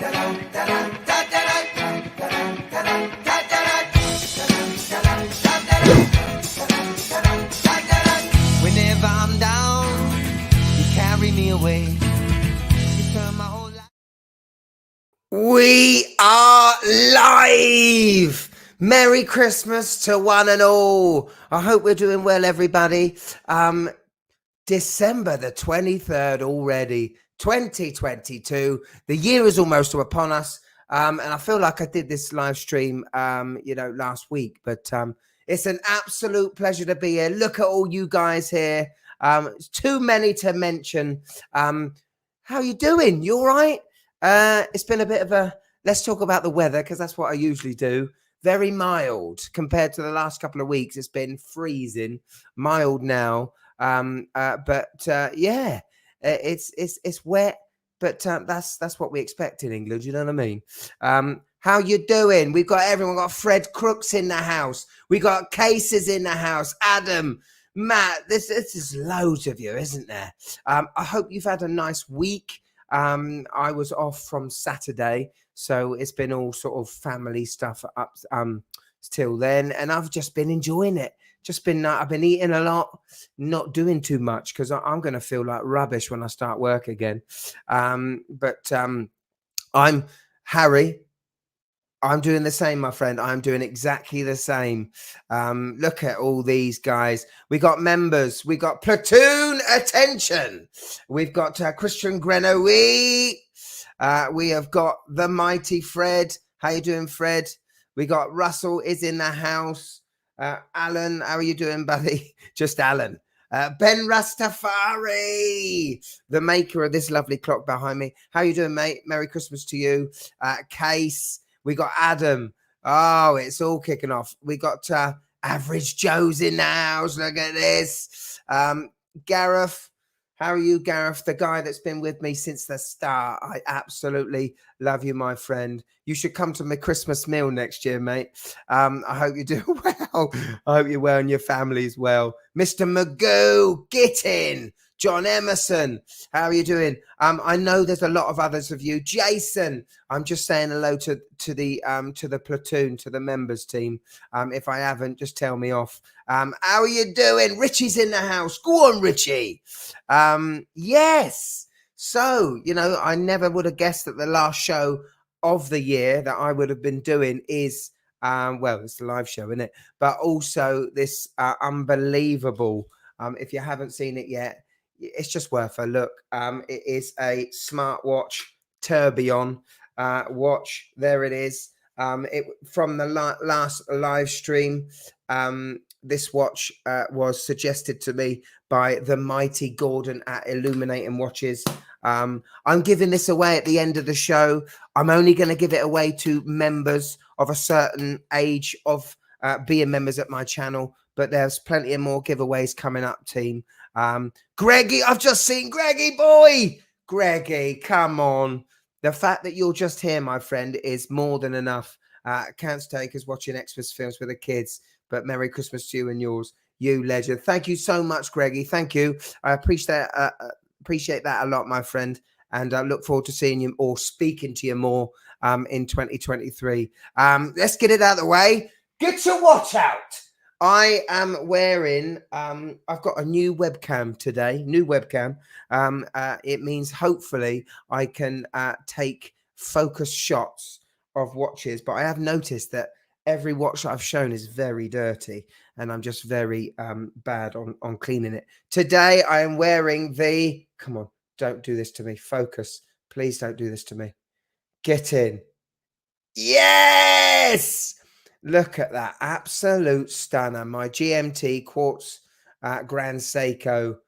Whenever I'm down, you carry me away. You turn my whole life. We are live! Merry Christmas to one and all. I hope we're doing well, everybody. December the 23rd already, 2022. The year is almost upon us. And I feel like I did this live stream, last week, but it's an absolute pleasure to be here. Look at all you guys here. It's too many to mention. How you doing? You all right? It's been a bit of a, let's talk about the weather, because that's what I usually do. Very mild compared to the last couple of weeks. It's been freezing, mild now. Yeah, it's wet, but that's what we expect in England. You know what I mean? How you doing? We've got everyone. We've got Fred Crooks in the house. We got Cases in the house. Adam, Matt. This is loads of you, isn't there? I hope you've had a nice week. I was off from Saturday, so it's been all sort of family stuff up till then, and I've just been enjoying it. I've been eating a lot, not doing too much, because I'm going to feel like rubbish when I start work again. I'm Harry. I'm doing the same, my friend. I'm doing exactly the same. Look at all these guys. We got members. We got platoon attention. We've got Christian Grenoy. We have got the mighty Fred. How you doing, Fred? We got Russell is in the house. Alan, how are you doing, buddy? Just Alan. Ben Rastafari, the maker of this lovely clock behind me. How you doing, mate? Merry Christmas to you. Case. We got Adam. Oh, it's all kicking off. We got Average Joe's in the house. Look at this. Gareth. How are you, Gareth? The guy that's been with me since the start. I absolutely love you, my friend. You should come to my Christmas meal next year, mate. I hope you do well. I hope you're well and your family's well. Mr. Magoo, get in. John Emerson, how are you doing? I know there's a lot of others of you. Jason, I'm just saying hello to the platoon, to the members team. If I haven't, just tell me off. How are you doing? Richie's in the house. Go on, Richie. Yes. So, I never would have guessed that the last show of the year that I would have been doing is, it's the live show, isn't it? But also this unbelievable, if you haven't seen it yet, it's just worth a look. It is a smartwatch tourbillon watch. There it is. From the last live stream. This watch was suggested to me by the mighty Gordon at Illuminating Watches. I'm giving this away at the end of the show. I'm only going to give it away to members of a certain age of being members at my channel. But there's plenty of more giveaways coming up, team. Greggy, I've just seen Greggy boy. Greggy, come on. The fact that you're just here, my friend, is more than enough. Can't take us watching Xmas films with the kids. But Merry Christmas to you and yours, you legend. Thank you so much, Greggy. Thank you. I appreciate that a lot, my friend. And I look forward to seeing you or speaking to you more in 2023. Let's get it out of the way. Get your watch out. I am wearing, I've got a new webcam today, it means hopefully I can take focus shots of watches, but I have noticed that every watch that I've shown is very dirty and I'm just very bad on cleaning it. Today I am wearing the, come on, don't do this to me. Focus. Please don't do this to me. Get in. Yes! Look at that. Absolute stunner. My GMT Quartz Grand Seiko.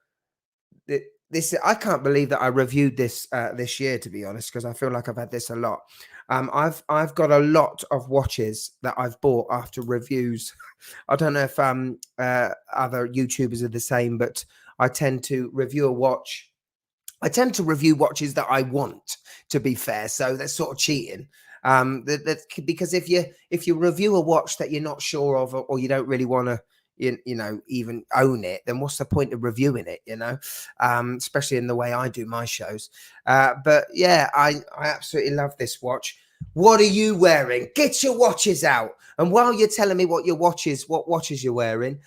I can't believe that I reviewed this this year, to be honest, because I feel like I've had this a lot. I've got a lot of watches that I've bought after reviews. I don't know if other YouTubers are the same, but I tend to review a watch. I tend to review watches that I want, to be fair. So that's sort of cheating. Because if you review a watch that you're not sure of, or you don't really want to, you know, even own it, then what's the point of reviewing it, you know, especially in the way I do my shows. But yeah, I absolutely love this watch. What are you wearing? Get your watches out. And while you're telling me what watches you're wearing,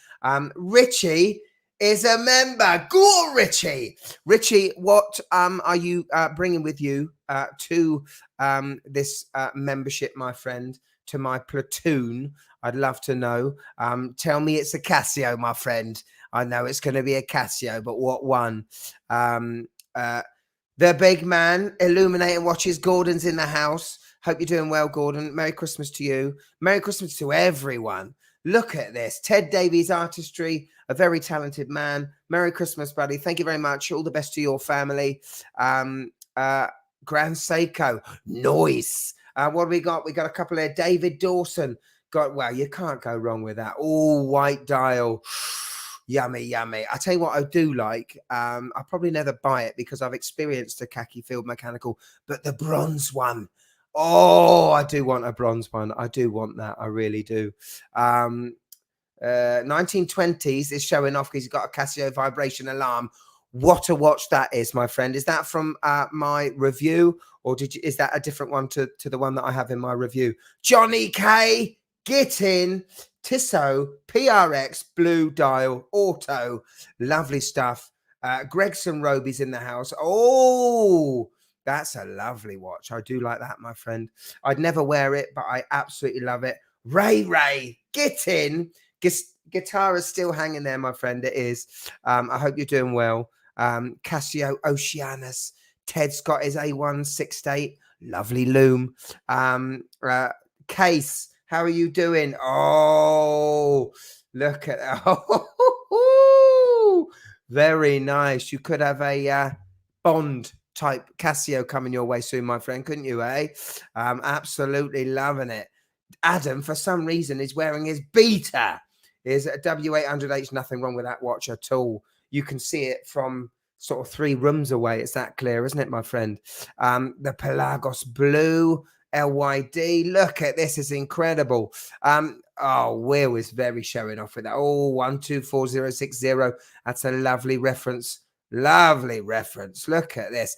Richie is a member. Go on, Richie. Richie, what are you bringing with you to this membership, my friend, to my platoon? I'd love to know. Tell me it's a Casio, my friend. I know it's going to be a Casio, but what one? The big man, illuminating watches. Gordon's in the house. Hope you're doing well, Gordon. Merry Christmas to you. Merry Christmas to everyone. Look at this. Ted Davies Artistry, a very talented man. Merry Christmas, buddy. Thank you very much. All the best to your family. Grand Seiko. Noise. What do we got? We got a couple there. David Dawson. Well, you can't go wrong with that. All white dial. Yummy, yummy. I tell you what I do like. I probably never buy it because I've experienced a khaki field mechanical, but the bronze one. Oh, I do want a bronze one. I do want that. I really do. 1920s is showing off because he's got a Casio vibration alarm. What a watch that is, my friend. Is that from my review, or is that a different one to the one that I have in my review? Johnny K, get in. Tissot PRX blue dial auto. Lovely stuff. Gregson Roby's in the house. Oh, that's a lovely watch. I do like that, my friend. I'd never wear it, but I absolutely love it. Ray, get in. Guitar is still hanging there, my friend. It is. I hope you're doing well. Casio Oceanus. Ted's got his A168. Lovely loom. Case, how are you doing? Oh, look at that. Oh, very nice. You could have a Bond type Casio coming your way soon, my friend, couldn't you, eh? Absolutely loving it. Adam, for some reason, is wearing his Beta. Is a W800H. Nothing wrong with that watch at all. You can see it from sort of 3 rooms away. It's that clear, isn't it, my friend? The Pelagos Blue LYD. Look at this, is incredible. Oh, Will is very showing off with that. Oh, 124060. That's a lovely reference. Lovely reference. Look at this.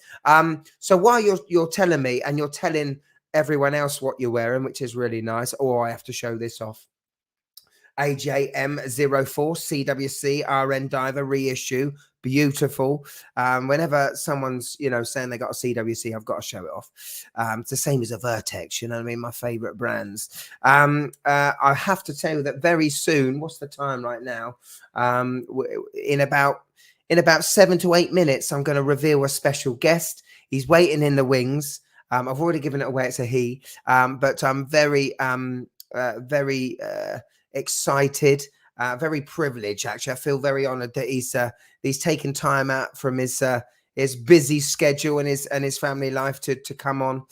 So while you're telling me and you're telling everyone else what you're wearing, which is really nice. Oh, I have to show this off. AJM04 CWC RN Diver reissue. Beautiful. Whenever someone's, you know, saying they got a CWC, I've got to show it off. It's the same as a Vertex, you know what I mean? My favorite brands. I have to tell you that very soon, what's the time right now? In about 7 to 8 minutes, I'm going to reveal a special guest. He's waiting in the wings. I've already given it away. It's a he. But I'm very excited, very privileged. Actually, I feel very honoured that he's taken time out from his busy schedule and his family life to come on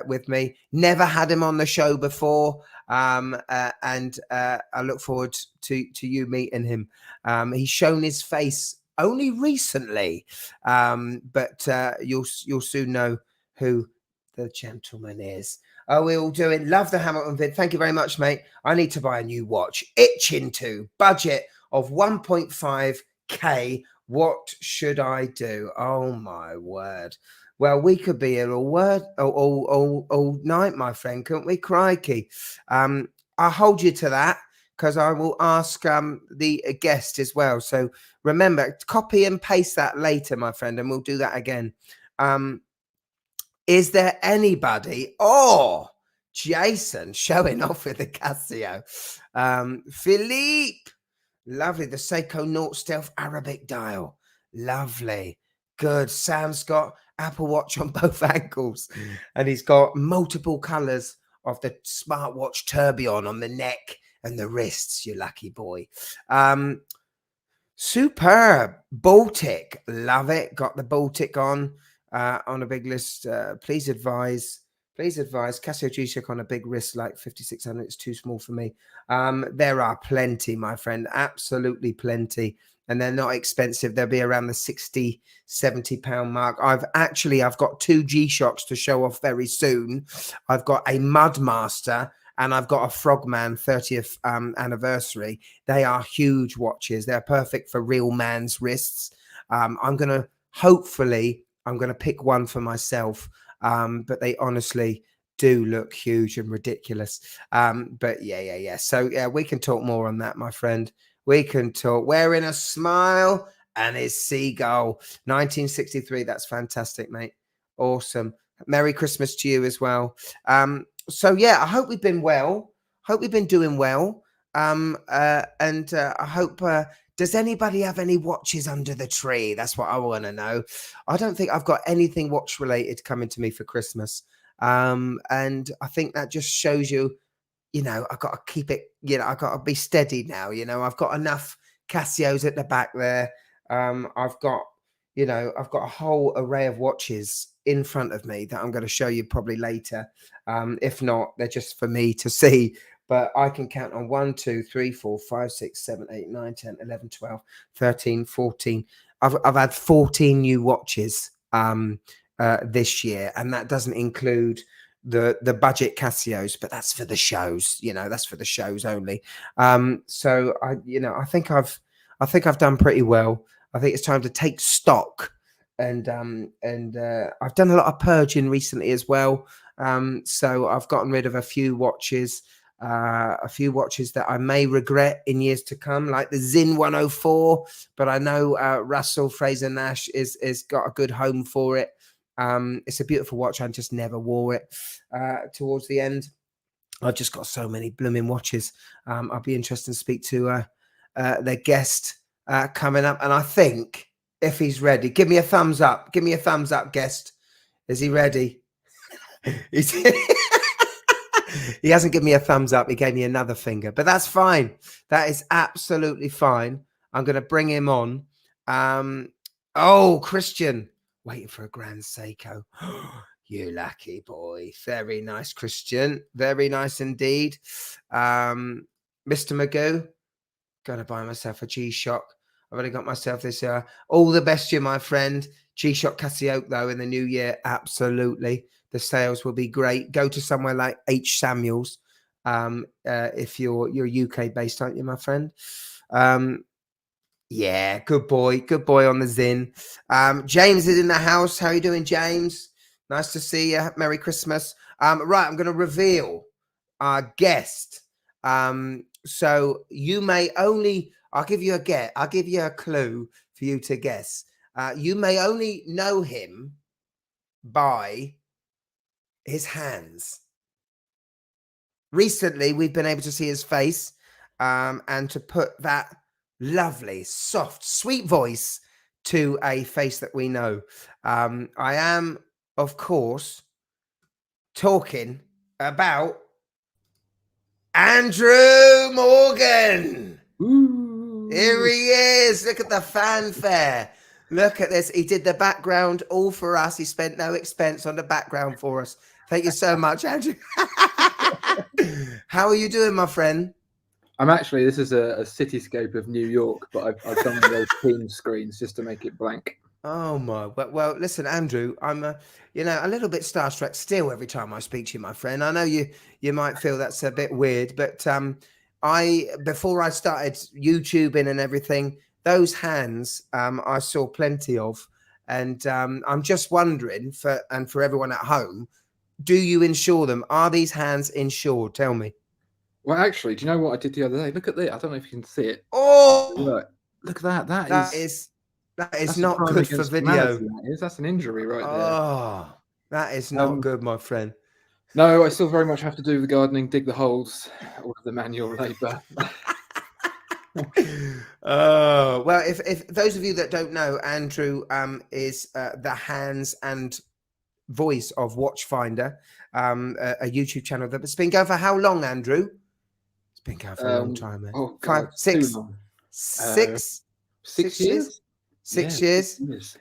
with me. Never had him on the show before, and I look forward to you meeting him. He's shown his face only recently, but you'll soon know who the gentleman is. Oh, we're all doing. Love the Hamilton vid. Thank you very much, mate. I need to buy a new watch. Itching to. Budget of 1.5K. What should I do? Oh, my word. Well, we could be here all night, my friend, couldn't we? Crikey. I'll hold you to that because I will ask the guest as well. So remember, copy and paste that later, my friend, and we'll do that again. Is there anybody? Oh, Jason showing off with the Casio. Philippe, lovely. The Seiko Naught Stealth Arabic dial. Lovely. Good. Sam's got Apple Watch on both ankles. And he's got multiple colors of the smartwatch tourbillon on the neck and the wrists. You lucky boy. Superb. Baltic. Love it. Got the Baltic on a big list. Please advise Casio G-Shock on a big wrist like 5600. It's too small for me. There are plenty, my friend, absolutely plenty, and they're not expensive. They'll be around the 60-70 pound mark. I've got 2 G-Shocks to show off very soon. I've got a Mudmaster and I've got a Frogman 30th anniversary. They are huge watches. They're perfect for real man's wrists. I'm gonna pick one for myself, but they honestly do look huge and ridiculous. But yeah. So yeah, we can talk more on that, my friend. We can talk. Wearing a smile and his seagull, 1963. That's fantastic, mate. Awesome. Merry Christmas to you as well. So yeah, I hope we've been well. Hope we've been doing well. And I hope. Does anybody have any watches under the tree? That's what I want to know. I don't think I've got anything watch related coming to me for Christmas. And I think that just shows you, I've got to keep it, I've got to be steady now. I've got enough Casios at the back there. I've got a whole array of watches in front of me that I'm going to show you probably later. If not, they're just for me to see. But I can count on 1, 2, 3, 4, 5, 6, 7, 8, 9, 10, 11, 12, 13, 14. I've had 14 new watches this year, and that doesn't include the budget Casios, but that's for the shows. That's for the shows only. So I think I've done pretty well. I think it's time to take stock, and I've done a lot of purging recently as well. So I've gotten rid of a few watches that I may regret in years to come, like the Zin 104. But I know Russell Fraser Nash is got a good home for it. It's a beautiful watch. I just never wore it towards the end. I've just got so many blooming watches. I'll be interested to speak to their guest coming up. And I think if he's ready, give me a thumbs up. Give me a thumbs up, guest. Is he ready? He hasn't given me a thumbs up. He gave me another finger, but that's fine. That is absolutely fine. I'm going to bring him on. Oh, Christian, waiting for a Grand Seiko. You lucky boy. Very nice, Christian. Very nice indeed. Mr. Magoo, going to buy myself a G-Shock. I've already got myself this. All the best to you, my friend. G-Shock Casio, though, in the new year. Absolutely. The sales will be great. Go to somewhere like H. Samuels if you're UK based, aren't you, my friend? Yeah, good boy on the Zin. James is in the house. How are you doing, James? Nice to see you. Merry Christmas. Right, I'm going to reveal our guest. So you may only, I'll give you a clue for you to guess. You may only know him by his hands. Recently, we've been able to see his face and to put that lovely, soft, sweet voice to a face that we know. I am, of course, talking about Andrew Morgan. Ooh. Here he is. Look at the fanfare. Look at this. He did the background all for us. He spent no expense on the background for us. Thank you so much, Andrew. How are you doing, my friend? I'm actually, this is a cityscape of New York, but I've done those team screens just to make it blank. Oh my, well, listen, Andrew, I'm a little bit starstruck still every time I speak to you, my friend. I know you might feel that's a bit weird, but before I started YouTubing and everything, those hands I saw plenty of, and I'm just wondering for everyone at home, do you insure them? Are these hands insured? Tell me. Well, actually, do you know what I did the other day? Look at this. I don't know if you can see it. Oh, look at that. That is not good for video. That's an injury right there. Oh, that is not good, my friend. No, I still very much have to do the gardening, dig the holes, all of the manual labour. Oh, well, if those of you that don't know, Andrew is the hands and voice of Watchfinder, a YouTube channel that's been going for how long, Andrew? It's been going for a long time, man. Oh, God, 6 years? 6 years.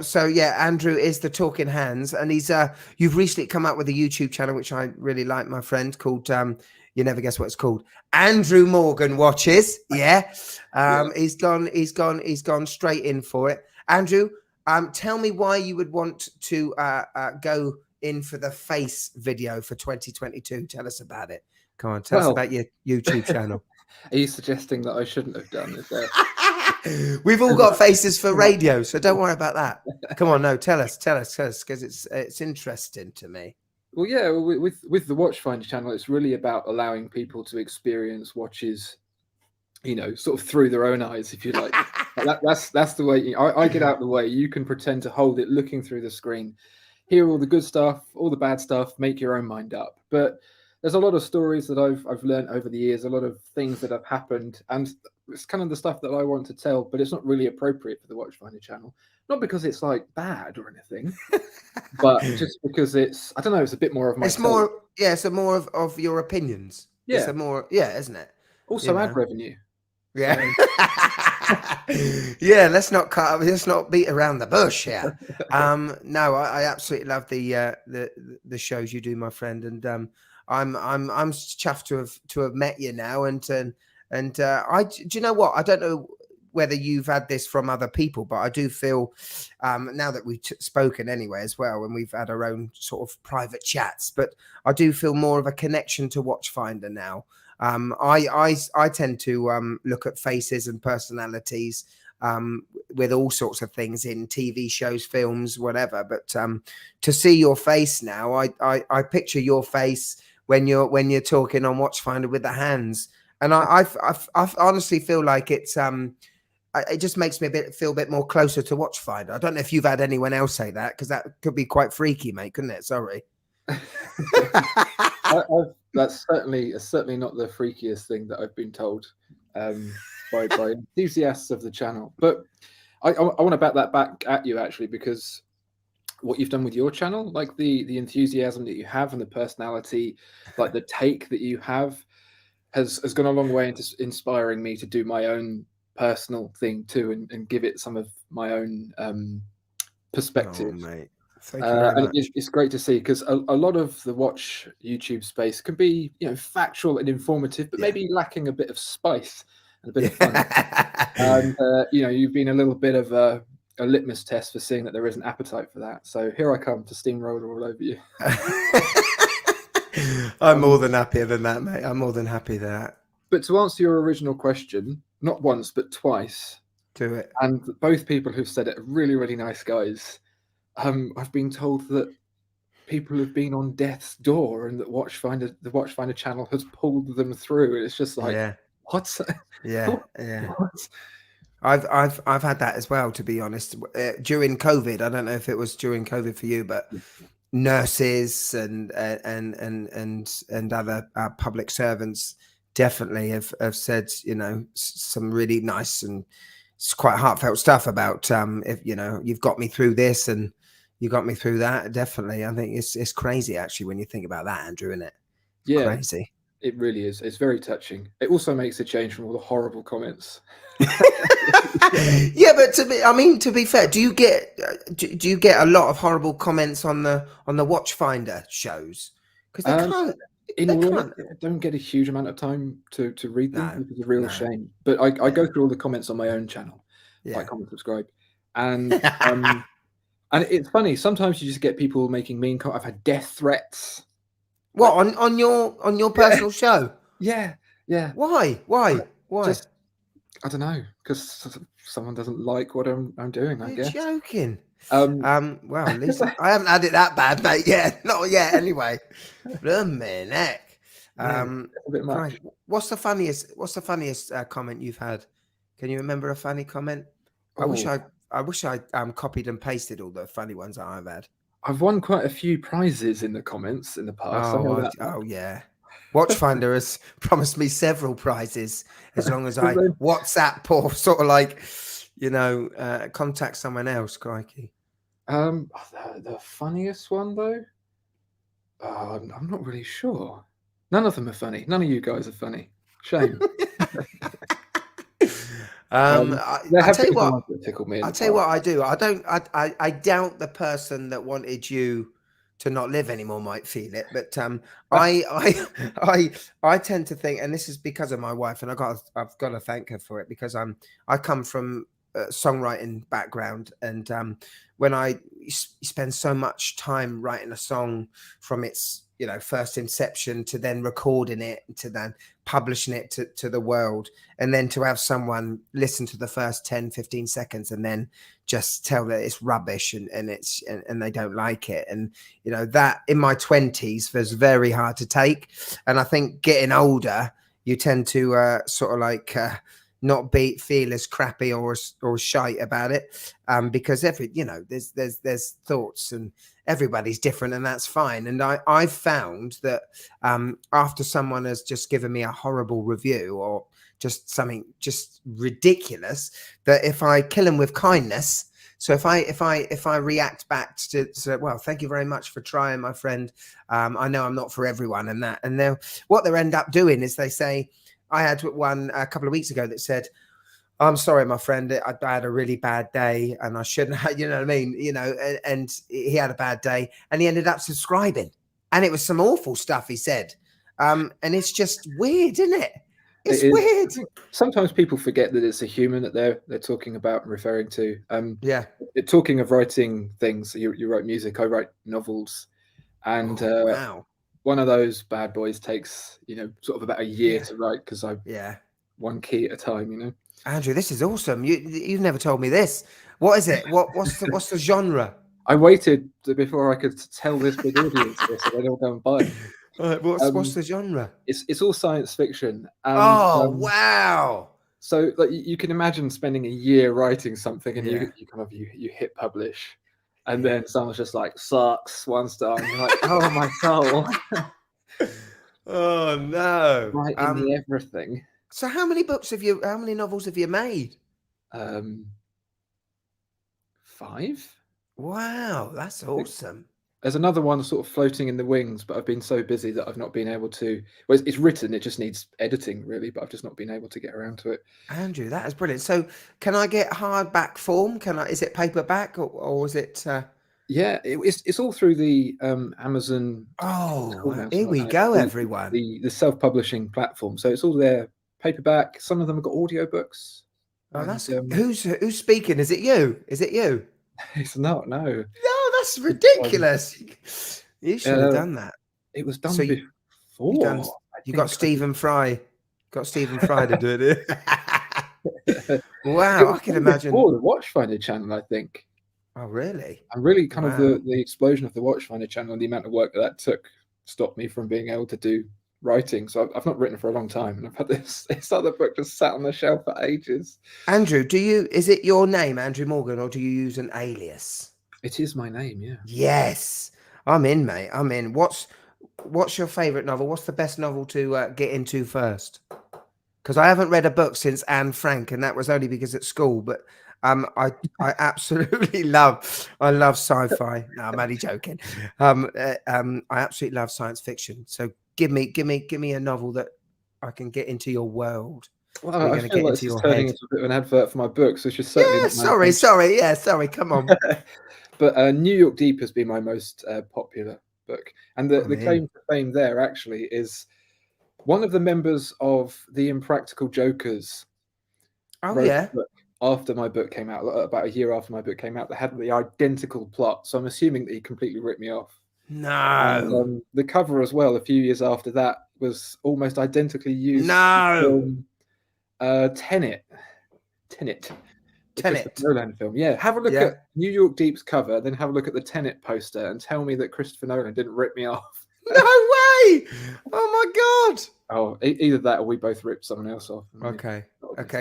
So yeah, Andrew is the talking hands, and he's you've recently come up with a YouTube channel which I really like, my friend, called you never guess what it's called, Andrew Morgan Watches. Yeah. He's gone straight in for it. Andrew, tell me why you would want to go in for the face video for 2022. Tell us about it, Come on, tell us Well, about your YouTube channel. are you suggesting that I shouldn't have done? Is there We've all got faces for radio, so don't worry about that. Come on, no, tell us, because it's interesting to me. Well, yeah, with the Watchfinder channel, it's really about allowing people to experience watches, sort of through their own eyes, if you like. That's the way. I get out the way. You can pretend to hold it, looking through the screen, hear all the good stuff, all the bad stuff, make your own mind up. But there's a lot of stories that I've learned over the years, a lot of things that have happened, and it's kind of the stuff that I want to tell. But it's not really appropriate for the Watchfinder channel, not because it's like bad or anything, but just because it's, I don't know, it's a bit more of my. It's more, yeah, it's more of your opinions. Yeah. It's a more, yeah, isn't it? Also, ad revenue. Yeah. Yeah, let's not beat around the bush here. No, I absolutely love the shows you do, my friend, and I'm chuffed to have met you now, and do you know what? I don't know whether you've had this from other people, but I do feel now that we've spoken anyway as well, and we've had our own sort of private chats, but I do feel more of a connection to Watchfinder now. I tend to look at faces and personalities with all sorts of things in TV shows, films, whatever. But to see your face now, I picture your face when you're talking on Watchfinder with the hands, and I honestly feel like it's it just makes me feel a bit more closer to Watchfinder. I don't know if you've had anyone else say that, because that could be quite freaky, mate, couldn't it? Sorry. That's certainly not the freakiest thing that I've been told by enthusiasts of the channel. But I want to bat that back at you, actually, because what you've done with your channel, like the enthusiasm that you have and the personality, like the take that you have, has gone a long way into inspiring me to do my own personal thing too, and give it some of my own perspective. Oh, mate. Thank you very much. It's great to see, because a lot of the watch YouTube space can be, factual and informative, but maybe lacking a bit of spice and a bit of fun. And you've been a little bit of a litmus test for seeing that there is an appetite for that. So here I come to steamroll all over you. I'm more than happy than that, mate. I'm more than happy that. But to answer your original question, not once but twice. Do it. And both people who've said it are really, really nice guys. I've been told that people have been on death's door, and that the Watchfinder channel has pulled them through. And it's just like, what? Yeah, yeah. What? I've had that as well, to be honest. During COVID, I don't know if it was during COVID for you, but nurses and other public servants definitely have said, some really nice and it's quite heartfelt stuff about if you've got me through this and you got me through that. Definitely, I think it's crazy actually when you think about that, Andrew, isn't it? It's crazy. It really is. It's very touching. It also makes a change from all the horrible comments. Yeah, but to be fair, do you get a lot of horrible comments on the Watchfinder shows? Because they can't. I don't get a huge amount of time to read them, which is a real shame. But I go through all the comments on my own channel. Like, comment, subscribe, and and it's funny. Sometimes you just get people making mean comments. I've had death threats. What, on your personal show? Yeah. Why? Just, I don't know, because someone doesn't like what I'm doing. I guess. You're joking. Well, at least I haven't had it that bad, mate. Yeah, not yet. Anyway, blooming heck. A bit much. What's the funniest comment you've had? Can you remember a funny comment? I wish I copied and pasted all the funny ones that I've had. I've won quite a few prizes in the comments in the past. Oh yeah. Watchfinder has promised me several prizes as long as I WhatsApp or sort of like, contact someone else. Crikey. The funniest one though, I'm not really sure. None of them are funny. None of you guys are funny. Shame. I tell you what. I tell you what I do. I doubt the person that wanted you to not live anymore might feel it, but I tend to think, and this is because of my wife, and I've got to thank her for it, because I come from songwriting background, and when you spend so much time writing a song from its first inception to then recording it to then publishing it to the world, and then to have someone listen to the first 10-15 seconds and then just tell that it's rubbish and they don't like it, and that in my 20s was very hard to take. And I think getting older, you tend to sort of like not feel as crappy or shite about it, because there's thoughts, and everybody's different, and that's fine. And I've found that after someone has just given me a horrible review or just something just ridiculous, that if I kill them with kindness, so if I react back to well, thank you very much for trying, my friend. I know I'm not for everyone, and then what they end up doing is they say, I had one a couple of weeks ago that said, I'm sorry, my friend, I had a really bad day and I shouldn't have, you know what I mean? And he had a bad day and he ended up subscribing, and it was some awful stuff he said. And it's just weird, isn't it? It's weird. Sometimes people forget that it's a human that they're talking about and referring to. Yeah. Talking of writing things, you write music, I write novels, and wow. One of those bad boys takes sort of about a year to write, because I one key at a time. Andrew, this is awesome. You've never told me this. What is it? What's the genre? I waited before I could tell this big audience this, so they don't go and buy it. Right, what's the genre? It's all science fiction. And, wow! So like you can imagine spending a year writing something, and you hit publish, and then someone's just like, sucks, 1 star, and you're like, oh my soul. Oh no! Right in the everything. So how many novels have you made? 5. Wow, that's awesome. There's another one sort of floating in the wings, but I've been so busy that I've not been able to. Well, it's written, it just needs editing really, but I've just not been able to get around to it. Andrew, that is brilliant. So can I get hardback form? Is it paperback or is it Yeah, it's all through the Amazon. Oh, here we go, everyone. The self-publishing platform. So it's all there, paperback. Some of them have got audiobooks. Oh, that's who's speaking? Is it you? Is it you? It's not. No. No, that's ridiculous. You should have done that. It was done before. You got Stephen Fry. Got Stephen Fry to do it. Wow, I can imagine. Before the Watchfinder channel, I think. Oh, really? And really kind of the explosion of the Watchfinder channel and the amount of work that took stopped me from being able to do writing. So I've not written for a long time, and I've had this other book just sat on the shelf for ages. Andrew, is it your name, Andrew Morgan, or do you use an alias? It is my name, yeah. Yes. I'm in, mate. I'm in. What's your favorite novel? What's the best novel to get into first? Because I haven't read a book since Anne Frank, and that was only because at school, but I absolutely love sci-fi. No, I'm only joking. I absolutely love science fiction. So give me a novel that I can get into your world. Well, I feel like this is turning into a bit of an advert for my books, which is certainly sorry. Come on. But New York Deep has been my most popular book, and the claim to fame there actually is one of the members of the Impractical Jokers. Oh yeah. After my book came out, about a year after my book came out, they had the identical plot. So I'm assuming that he completely ripped me off. No. And, the cover as well, a few years after that, was almost identically used. No. Tenet. The Nolan film. Yeah. Have a look at New York Deep's cover, then have a look at the Tenet poster, and tell me that Christopher Nolan didn't rip me off. No way! Oh my god! Oh, either that or we both ripped someone else off. Okay.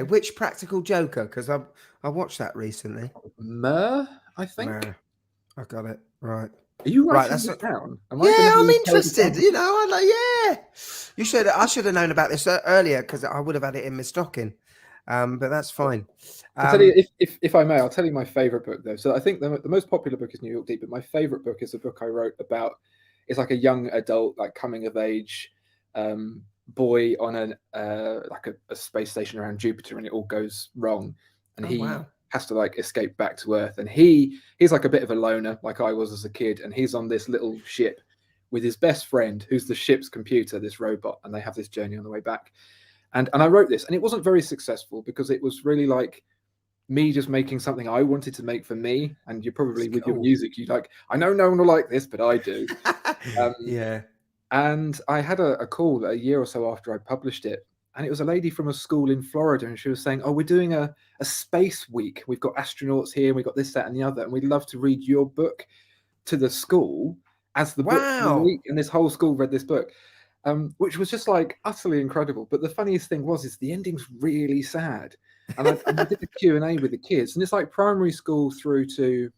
Which Practical Joker? Because I watched that recently. I think. I got it right. Are you writing this down? I'm interested. You should. I should have known about this earlier because I would have had it in my stocking. But that's fine. I'll tell you, if I may, I'll tell you my favorite book though. So I think the most popular book is New York Deep, but my favorite book is a book I wrote about. It's like a young adult, like coming of age boy on a space station around Jupiter, and it all goes wrong, and he has to like escape back to Earth, and he's like a bit of a loner, like I was as a kid, and he's on this little ship with his best friend, who's the ship's computer, this robot, and they have this journey on the way back. And I wrote this, and it wasn't very successful because it was really like me just making something I wanted to make for me, and you probably It's with your cool. music, you like, I know no one will like this, but I do. Yeah. And I had a call a year or so after I published it, and it was a lady from a school in Florida, and she was saying, "Oh, we're doing a space week. We've got astronauts here, and we've got this, that, and the other, and we'd love to read your book to the school as the book for the Wow. week." And this whole school read this book, which was just like utterly incredible. But the funniest thing is the ending's really sad. And I did a Q&A with the kids, and it's like primary school through to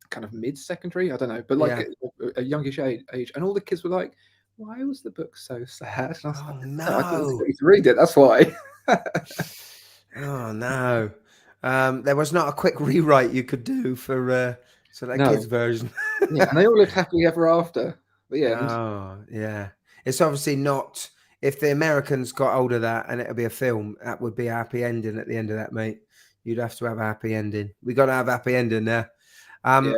kind of mid-secondary, I don't know, but like Yeah. a youngish age, and all the kids were like, "Why was the book so sad?" And I was like, Oh "I didn't no. want you to read it, that's why." Oh no. There was not a quick rewrite you could do for so that No, kids version. yeah, and they all lived happily ever after. The end. Oh yeah. It's obviously not. If the Americans got hold of that and it'll be a film, that would be a happy ending at the end of that, mate. You'd have to have a happy ending. We got to have a happy ending there. Yeah,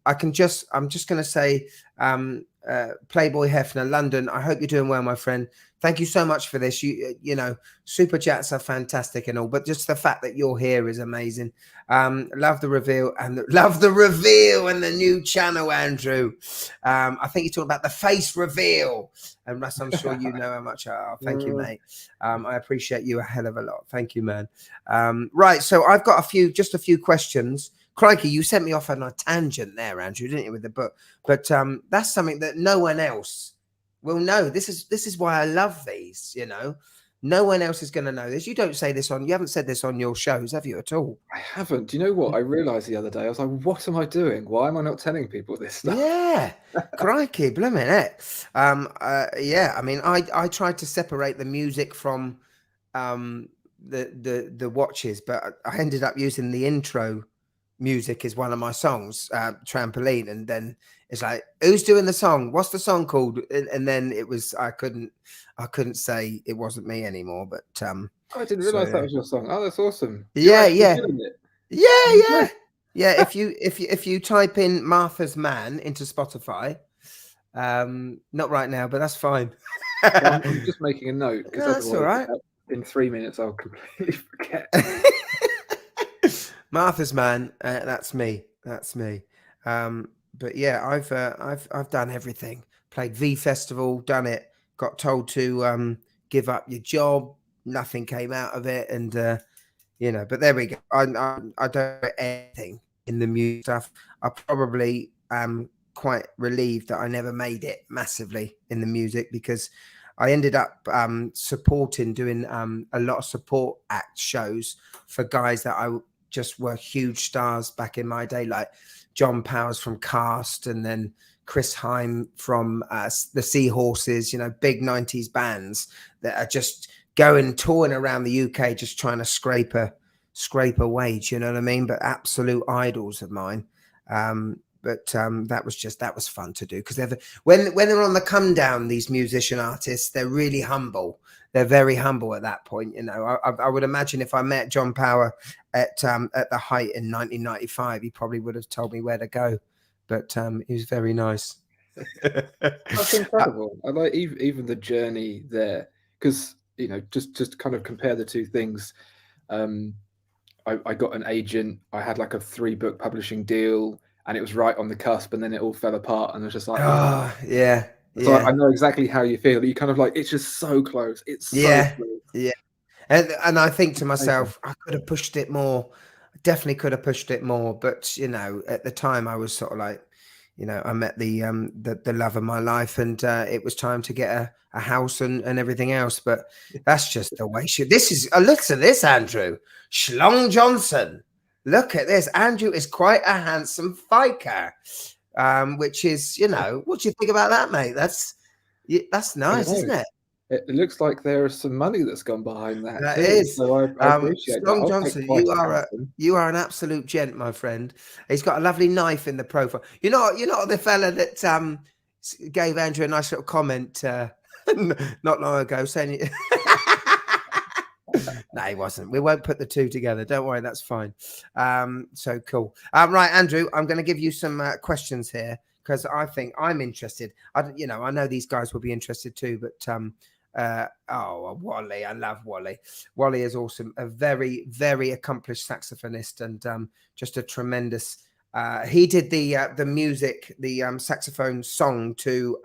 I'm just going to say, Playboy Hefner, London. I hope you're doing well, my friend. Thank you so much for this. You know, super chats are fantastic and all, but just the fact that you're here is amazing. Love the reveal and the new channel, Andrew. I think you're talking about the face reveal, and Russ, I'm sure you know how much. Thank you, mate. I appreciate you a hell of a lot. Thank you, man. Right, so I've got just a few questions. Crikey, you sent me off on a tangent there, Andrew, didn't you, with the book? But that's something that no one else will know. This is why I love these, you know. No one else is going to know this. You haven't said this on your shows, have you, at all? I haven't. Do you know what I realized the other day? I was like, what am I doing? Why am I not telling people this stuff? Yeah. Crikey, blooming it. Yeah, I mean, I tried to separate the music from the watches, but I ended up using the intro music is one of my songs, Trampoline, and then it's like, who's doing the song? What's the song called? And then it was I couldn't say it wasn't me anymore. But I didn't so realize that was your song. Oh, that's awesome. You're yeah, actually yeah, doing it. yeah. Yeah, if you type in Martha's Man into Spotify, not right now, but that's fine. Well, I'm just making a note because That's all otherwise, right. in 3 minutes, I'll completely forget. Martha's Man, that's me. That's me. But yeah, I've done everything. Played V Festival, done it. Got told to give up your job. Nothing came out of it, and you know. But there we go. I don't do anything in the music stuff. I probably am quite relieved that I never made it massively in the music, because I ended up supporting, doing a lot of support act shows for guys that I just were huge stars back in my day, like John Powers from Cast, and then Chris Heim from the Seahorses, you know, big 90s bands that are just touring around the UK, just trying to scrape a wage, you know what I mean? But absolute idols of mine. But that was fun to do, because when they're on the come down, these musician artists, they're really humble. They're very humble at that point, you know. I would imagine if I met John Power at the height in 1995, he probably would have told me where to go. But he was very nice. That's incredible. I like even the journey there, because you know, just to kind of compare the two things. I got an agent. I had like a 3-book publishing deal, and it was right on the cusp, and then it all fell apart, and I was just like, oh. Yeah, So yeah. I know exactly how you feel. You kind of like, it's just so close. It's so close. Yeah. And I think to myself, I could have pushed it more. I definitely could have pushed it more. But you know, at the time, I was sort of like, you know, I met the love of my life, and it was time to get a house and everything else. But that's just the way this is. Look at this, Andrew Schlong Johnson. Look at this. Andrew is quite a handsome fiker, which is, you know, what do you think about that, mate? That's nice, isn't it? It looks like there is some money that's gone behind that. That Too. is. So I appreciate that. Strong I'll Johnson, take twice as handsome. you are an absolute gent, my friend. He's got a lovely knife in the profile. You're not the fella that gave Andrew a nice little comment not long ago saying no, he wasn't. We won't put the two together. Don't worry, that's fine. So cool. Right, Andrew, I'm going to give you some questions here, because I think I'm interested. I know these guys will be interested too, but Wally, I love Wally. Wally is awesome. A very, very accomplished saxophonist, and just a tremendous. He did the music, the saxophone song to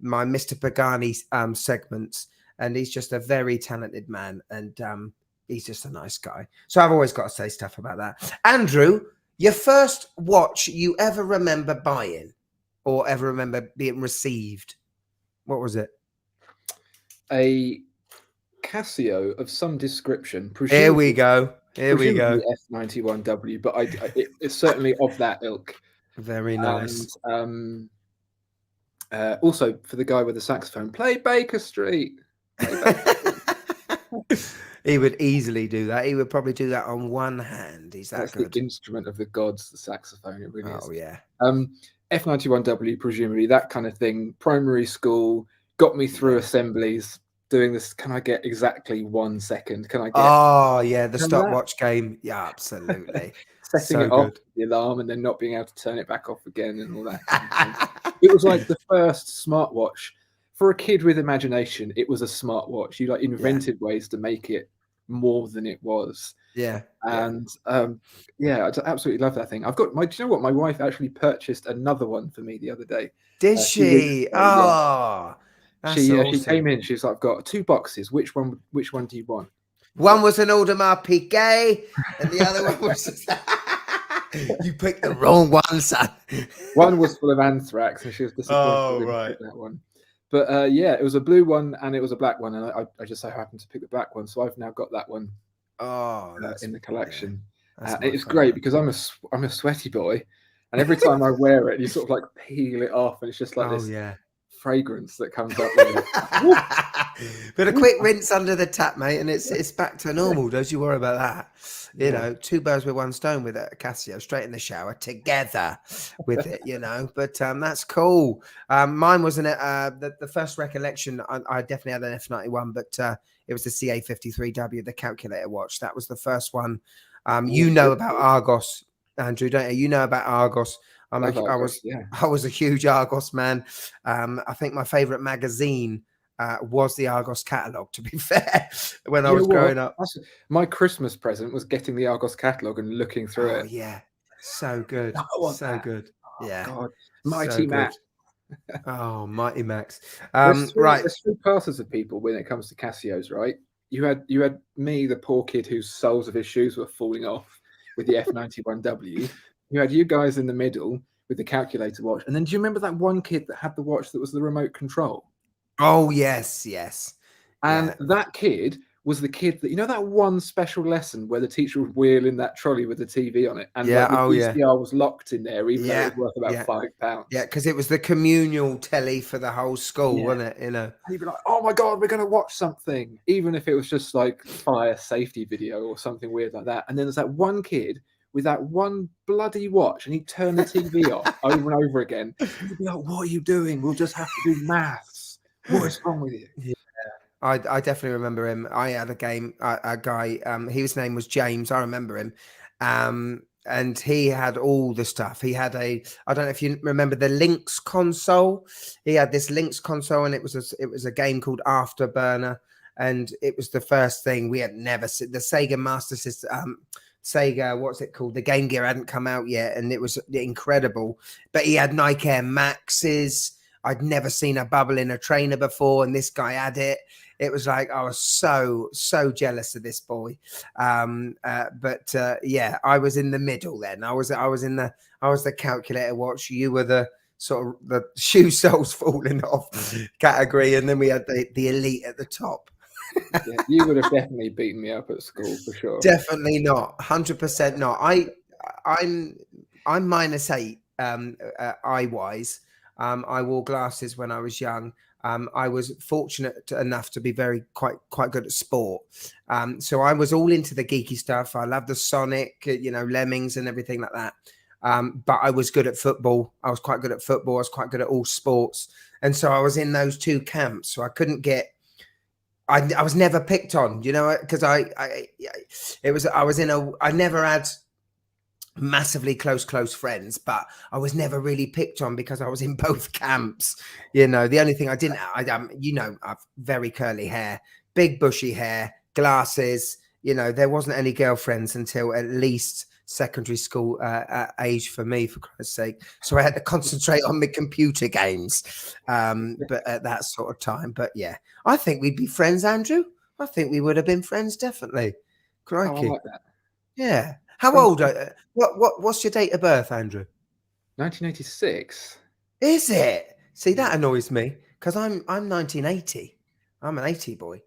my Mr. Pagani segments, and he's just a very talented man, and he's just a nice guy. So I've always got to say stuff about that. Andrew, your first watch you ever remember buying or ever remember being received? What was it? A Casio of some description. Here we go. Here we presumably go. F91W, but it's certainly of that ilk. Very nice. And also for the guy with the saxophone, play Baker Street. He would easily do that. He would probably do that on one hand. He's that good. The instrument of the gods, the saxophone. It really is. Oh yeah. F91W, presumably that kind of thing. Primary school got me through assemblies. Doing this, can I get exactly 1 second? Can I get? Oh yeah, the stopwatch game. Yeah, absolutely. Setting it off the alarm and then not being able to turn it back off again and all that. Kind of it was like the first smartwatch for a kid with imagination. It was a smartwatch. You like invented ways to make it more than it was. Yeah, and I absolutely love that thing. I've got my. Do you know what? My wife actually purchased another one for me the other day. Did she? Oh. She came in. She's like, "I've got 2 boxes. Which one do you want?" One was an Audemars Piguet, and the other one was. You picked the wrong one, son. One was full of anthrax, and she was disappointed. Oh, right. That one. But it was a blue one and it was a black one, and I just so happened to pick the black one, so I've now got that one. In the collection. It's great because I'm a sweaty boy, and every time I wear it, you sort of like peel it off, and it's just like this fragrance that comes up with it. But a quick rinse under the tap, mate, and it's back to normal. Don't you worry about that. You know, 2 birds with 1 stone with a Casio, straight in the shower together with it, you know. But that's cool. Mine wasn't the first recollection. I definitely had an F91, but it was the CA53W, the calculator watch. That was the first one. You know about Argos, Andrew, don't you? You know about Argos. I was a huge Argos man. I think my favorite magazine was the Argos catalogue, to be fair, when I was growing up. My Christmas present was getting the Argos catalogue and looking through it. Oh, yeah. So good. So good. Yeah. God. Mighty Max. Oh, Mighty Max. There's 3 classes of people when it comes to Casios, right? You had me, the poor kid whose soles of his shoes were falling off with the F91W. You had you guys in the middle with the calculator watch. And then do you remember that one kid that had the watch that was the remote control? Oh, yes, yes. And that kid was the kid that, you know, that one special lesson where the teacher would wheel in that trolley with the TV on it. And the VCR was locked in there, even though it was worth about £5. Yeah, because it was the communal telly for the whole school, wasn't it? You know, and you'd be like, oh my God, we're going to watch something. Even if it was just like fire safety video or something weird like that. And then there's that one kid with that one bloody watch, and he'd turn the TV off over and over again. And you'd be like, what are you doing? We'll just have to do maths. What is wrong with you? Yeah. I definitely remember him. I had a guy, his name was James. I remember him. And he had all the stuff. He had I don't know if you remember the Lynx console. He had this Lynx console, and it was a game called Afterburner. And it was the first thing we had never seen. The Sega Master System, Sega, what's it called? The Game Gear hadn't come out yet, and it was incredible. But he had Nike Air Maxes. I'd never seen a bubble in a trainer before, and this guy had it. It was like I was so jealous of this boy. But I was in the middle then. I was the calculator watch. You were the sort of the shoe soles falling off category, and then we had the elite at the top. Yeah, you would have definitely beaten me up at school for sure. Definitely not. 100% not. I'm -8 eye wise. I wore glasses when I was young. I was fortunate enough to be quite good at sport. So I was all into the geeky stuff. I loved the Sonic, Lemmings and everything like that. But I was good at football. I was quite good at football. I was quite good at all sports. And so I was in those 2 camps. So I couldn't get, I was never picked on, because I never had massively close friends, but I was never really picked on because I was in both camps. You know, the only thing I didn't, you know, I've very curly hair, big bushy hair, glasses. You know, there wasn't any girlfriends until at least secondary school age for me, for Christ's sake. So I had to concentrate on my computer games, but at that sort of time. But yeah, I think we'd be friends, Andrew. I think we would have been friends, definitely. Crikey. Oh, I like that. Yeah. How old are what's your date of birth, Andrew? 1986. Is it? See, that annoys me because I'm 1980. I'm an 80 boy.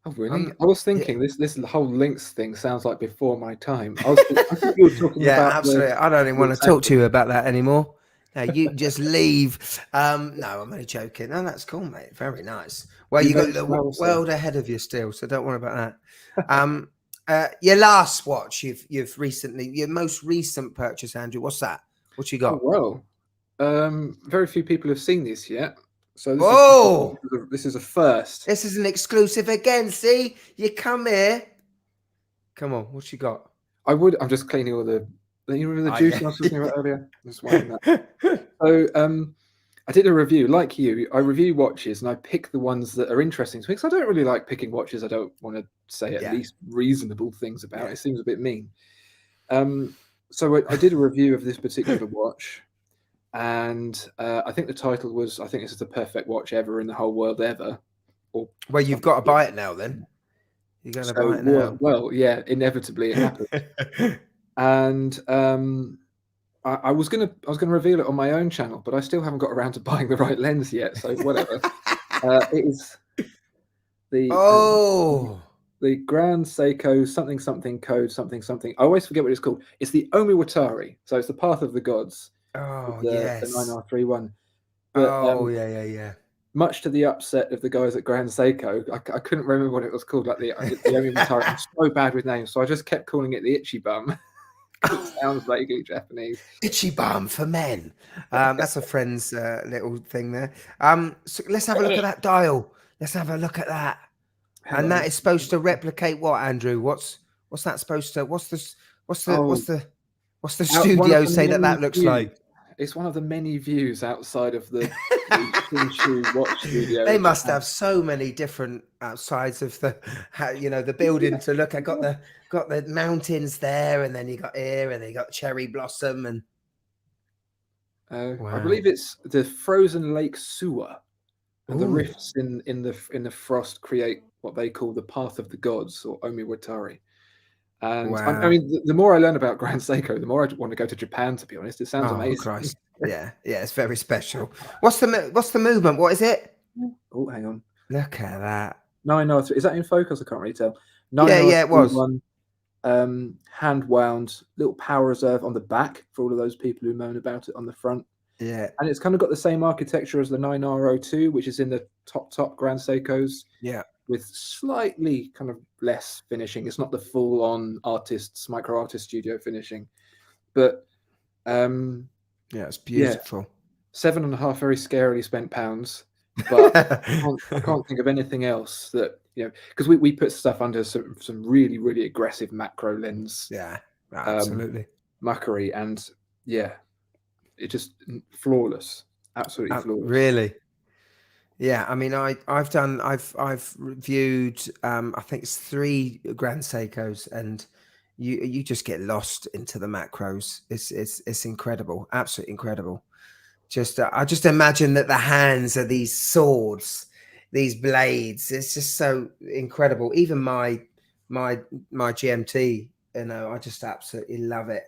Oh, really? I'm I was yeah, thinking this whole links thing sounds like before my time. I think you were talking yeah, about absolutely. I don't even the want to talk exact to you about that anymore. No, you just leave. No, I'm only joking. No, that's cool, mate. Very nice. Well, you got You've the aged well, sir. world ahead of you still, so don't worry about that. Your last watch you've recently, your most recent purchase, Andrew. What's that? What you Oh, got? well, very few people have seen this yet, so Oh, this is a first. this is an exclusive again. See, you come here. Come on, what you got? I'm just cleaning all the you remember the Oh, juice yeah. I was talking about earlier? Just wiping that. So I did a review, like you. I review watches and I pick the ones that are interesting to me because I don't really like picking watches I don't want to say at Yeah. least reasonable things about. Yeah. It seems a bit mean. So I did a review of this particular watch, and I think the title was, I think this is the perfect watch ever in the whole world ever. Or Well, you've got to buy it now then. You're going to buy it now. well, yeah, inevitably it happened. And I was gonna reveal it on my own channel, but I still haven't got around to buying the right lens yet. So whatever. It is the the Grand Seiko something something code something something. I always forget what it's called. It's the Omiwatari, so it's the Path of the Gods. Oh, The yes. 9R31. But Oh, yeah. much to the upset of the guys at Grand Seiko, I couldn't remember what it was called. Like the Omiwatari. I'm so bad with names, so I just kept calling it the Itchy Bum. It sounds vaguely Japanese. Itchy Bum for men. That's a friend's little thing there. So let's have a look at that dial. Let's have a look at that. And that is supposed to replicate what, Andrew? What's that supposed to? What's the studio say that looks like? It's one of the many views outside of the Shinshu watch studio. They must have so many different sides of the, the building to look at. Got the mountains there, and then you got here, and then you got cherry blossom, and I believe it's the frozen lake sewer, and the rifts in the frost create what they call the Path of the Gods, or Omiwatari. And I mean, the more I learn about Grand Seiko, the more I want to go to Japan. To be honest, it sounds amazing. Christ. Yeah, it's very special. What's the movement? What is it? Oh, hang on. Look at that. 9R3. Is that in focus? I can't really tell. Yeah, it was. Hand wound, little power reserve on the back for all of those people who moan about it on the front. Yeah, and it's kind of got the same architecture as the 9R02, which is in the top Grand Seikos. Yeah, with slightly kind of less finishing. It's not the full-on micro artist studio finishing, but yeah, it's beautiful. Yeah, 7.5 very scarily spent pounds, but I can't think of anything else that, because we put stuff under some really, really aggressive macro lens. Yeah, absolutely. Muckery, and yeah, it just flawless, absolutely flawless. Really. Yeah, I mean, I've reviewed I think it's 3 Grand Seikos, and you just get lost into the macros. It's incredible, absolutely incredible. I just imagine that the hands are these swords, these blades. It's just so incredible. Even my GMT, I just absolutely love it.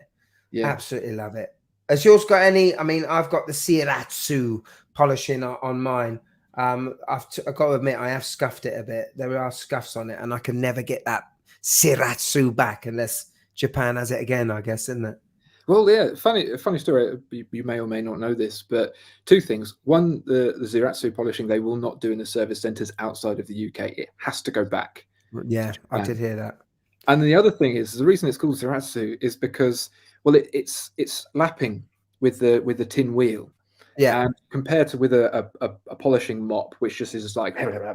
Yeah, absolutely love it. Has yours got any? I mean, I've got the Shiratsu polishing on mine. I've got to admit, I have scuffed it a bit. There are scuffs on it, and I can never get that Shiratsu back unless Japan has it again, I guess, isn't it? Well, yeah, funny story. You may or may not know this, but 2 things. One, the Shiratsu polishing they will not do in the service centres outside of the UK. It has to go back. Yeah, I did hear that. And the other thing is, the reason it's called Shiratsu is because, well, it's lapping with the tin wheel. Yeah. And compared to with a polishing mop, which just is like and goes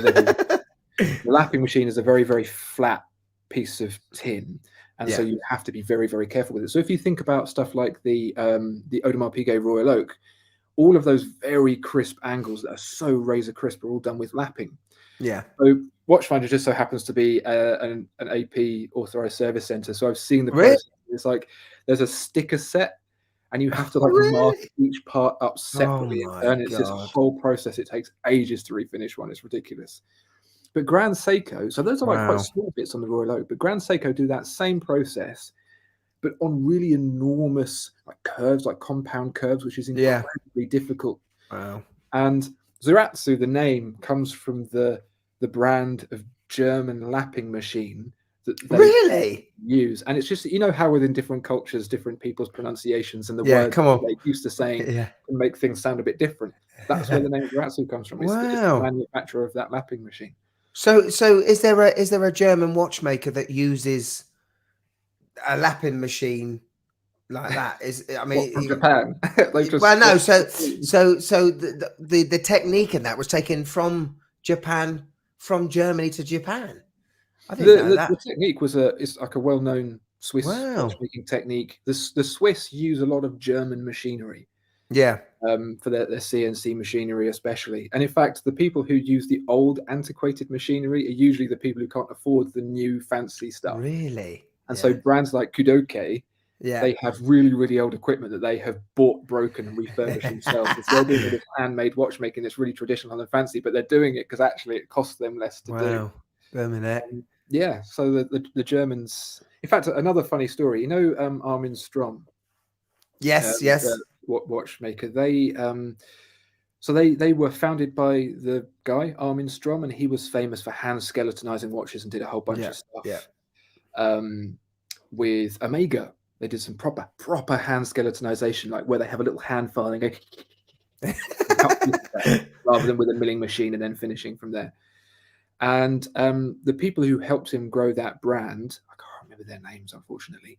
everywhere. The lapping machine is a very, very flat piece of tin, And so you have to be very, very careful with it. So if you think about stuff like the Audemars Piguet Royal Oak, all of those very crisp angles that are so razor crisp are all done with lapping. Yeah. So Watchfinder just so happens to be an AP authorized service center. So I've seen the Really? process. It's like there's a sticker set, and you have to like mark each part up separately. And it's this whole process. It takes ages to refinish one. It's ridiculous. But Grand Seiko, so those are like quite small bits on the Royal Oak, but Grand Seiko do that same process, but on really enormous like curves, like compound curves, which is incredibly difficult. Wow. And Zuratsu, the name, comes from the brand of German lapping machine that they use. And it's just, you know how within different cultures, different people's pronunciations and the words they're used to saying can make things sound a bit different. That's where the name Zuratsu comes from. It's the manufacturer of that lapping machine. So is there a German watchmaker that uses a lapping machine like that? I mean, from Japan. Well, no. So the technique in that was taken from Japan, from Germany to Japan. I didn't know that. The technique is like a well-known Swiss watchmaking technique. The Swiss use a lot of German machinery. Yeah. For their CNC machinery especially. And in fact, the people who use the old antiquated machinery are usually the people who can't afford the new fancy stuff. Really? And so brands like Kudoke, they have really, really old equipment that they have bought broken and refurbished themselves. And so they're doing all this handmade watchmaking that's really traditional and fancy, but they're doing it because actually it costs them less to do. Wow. So the Germans... In fact, another funny story. You know Armin Strom? Yes. Watchmaker. They were founded by the guy Armin Strom, and he was famous for hand skeletonizing watches and did a whole bunch of stuff. With Omega, they did some proper hand skeletonization, like where they have a little hand file and go rather than with a milling machine and then finishing from there. And the people who helped him grow that brand, I can't remember their names unfortunately,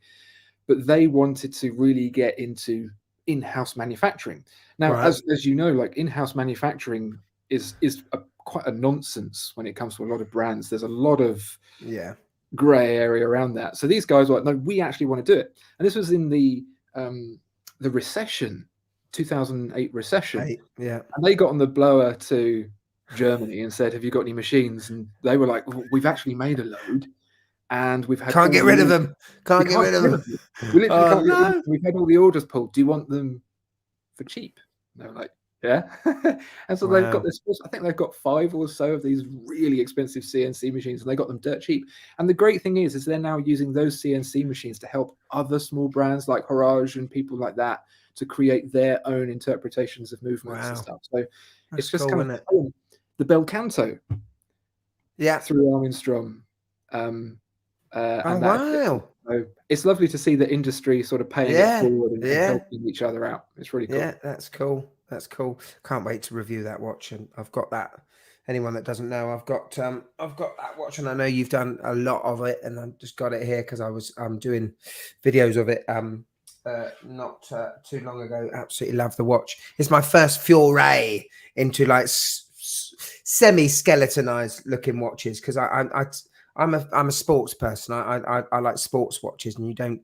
but they wanted to really get into in-house manufacturing. Now, as you know, like in-house manufacturing is quite a nonsense when it comes to a lot of brands. There's a lot of gray area around that. So these guys were like, no, we actually want to do it. And this was in the recession, 2008 recession. And they got on the blower to Germany and said, have you got any machines? And they were like, well, we've actually made a load. And we've had can't get rid of them. Can't get rid of them. We literally can't get rid of them. We've had all the orders pulled. Do you want them for cheap? And they were like, yeah. And so they've got this. I think they've got 5 or so of these really expensive CNC machines, and they got them dirt cheap. And the great thing is they're now using those CNC machines to help other small brands like Horage and people like that to create their own interpretations of movements and stuff. So it's just kind of the Bel Canto, through Armin Strom. So it's lovely to see the industry sort of paying it forward and helping each other out. It's really cool. Yeah, that's cool. Can't wait to review that watch, and I've got that. Anyone that doesn't know, I've got that watch, and I know you've done a lot of it, and I've just got it here because I was doing videos of it not too long ago. Absolutely love the watch. It's my first foray into like semi-skeletonized looking watches because I'm a sports person. I like sports watches, and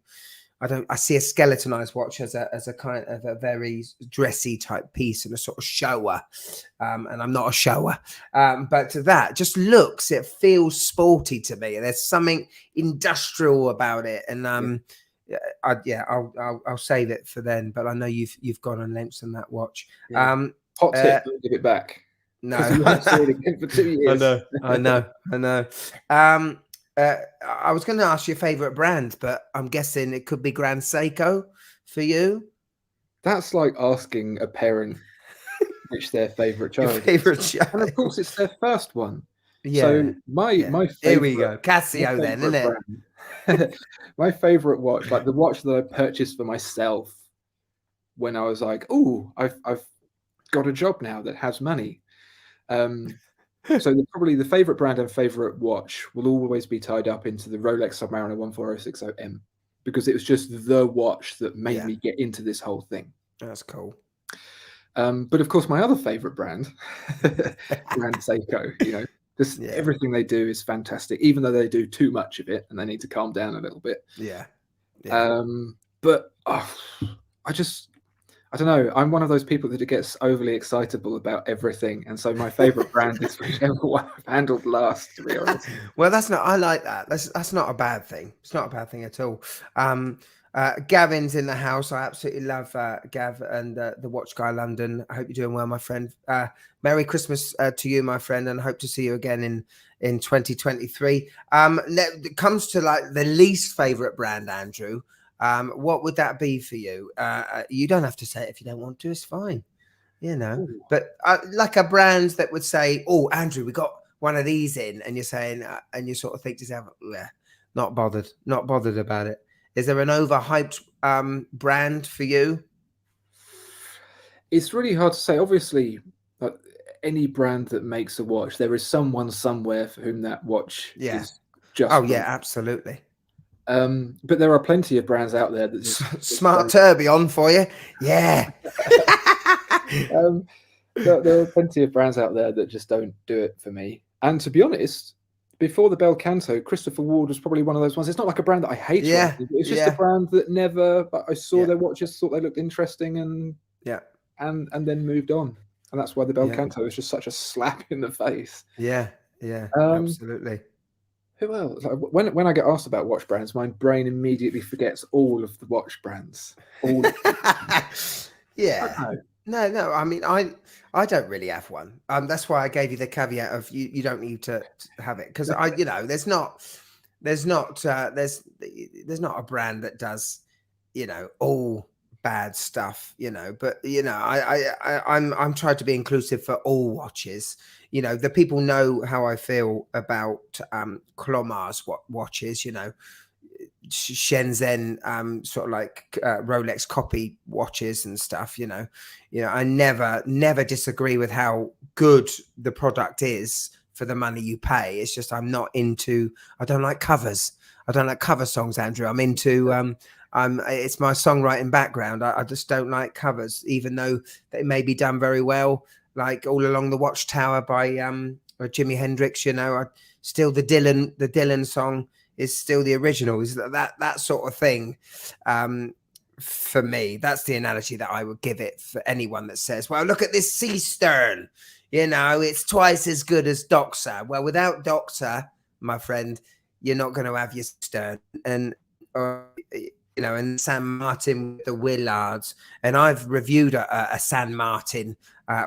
I see a skeletonized watch as a kind of a very dressy type piece and a sort of shower. And I'm not a shower. But that just it feels sporty to me. There's something industrial about it. And I'll save it for then. But I know you've gone and lensed that watch. Hot tip, don't give it back. No, you have to it again for 2 years. I know. I was going to ask your favorite brand, but I'm guessing it could be Grand Seiko for you. That's like asking a parent which their favorite child is. And of course, it's their first one. Yeah. So my favorite, here we go, Casio. Then, isn't it? My favorite watch, like the watch that I purchased for myself when I was like, oh, I've got a job now that has money. So probably the favorite brand and favorite watch will always be tied up into the Rolex Submariner 14060M because it was just the watch that made me get into this whole thing. That's cool. But of course, my other favorite brand, Grand Seiko, Just Yeah. everything they do is fantastic, even though they do too much of it and they need to calm down a little bit. Yeah. Yeah. But I don't know. I'm one of those people that gets overly excitable about everything, and so my favorite brand is whichever one I've handled last. To be honest. Well, that's not. I like that. That's not a bad thing. It's not a bad thing at all. Gavin's in the house. I absolutely love Gav and the Watch Guy London. I hope you're doing well, my friend. Merry Christmas to you, my friend, and hope to see you again in 2023. It comes to like the least favorite brand, Andrew. What would that be for you? You don't have to say it if you don't want to. It's fine, you know. Ooh. But like a brand that would say, "Oh, Andrew, we got one of these in," and you're saying, and you sort of think to yourself, "Yeah, not bothered about it." Is there an overhyped brand for you? It's really hard to say. Obviously, like any brand that makes a watch, there is someone somewhere for whom that watch Yeah. is just Oh right. yeah, absolutely. But there are plenty of brands out there that Smart Tourbillon for you. Yeah. There are plenty of brands out there that just don't do it for me. And to be honest, before the Bel Canto, Christopher Ward was probably one of those ones. It's not like a brand that I hate. Yeah. Or anything, but it's just a brand that never. I saw their watches, thought they looked interesting, and then moved on. And that's why the Bel Canto is just such a slap in the face. Yeah. Absolutely. Who else? Like, when I get asked about watch brands, my brain immediately forgets all of the watch brands. All of them. Yeah. No. I mean, I don't really have one. That's why I gave you the caveat of you don't need to have it, because there's not a brand that does, all bad stuff, but I'm trying to be inclusive for all watches. The people know how I feel about Clomar's watches, Shenzhen, sort of like Rolex copy watches and stuff. I never disagree with how good the product is for the money you pay. It's just I don't like covers. I don't like cover songs, Andrew. I'm into it's my songwriting background. I just don't like covers, even though they may be done very well, like All Along the Watchtower by Jimi Hendrix. Still the Dylan song is still the original. Is that sort of thing. For me, that's the analogy that I would give it for anyone that says, well, look at this sea stern, it's twice as good as Doctor. Well, without Doctor, my friend, you're not going to have your stern. And and San Martin with the Willards, and I've reviewed a San Martin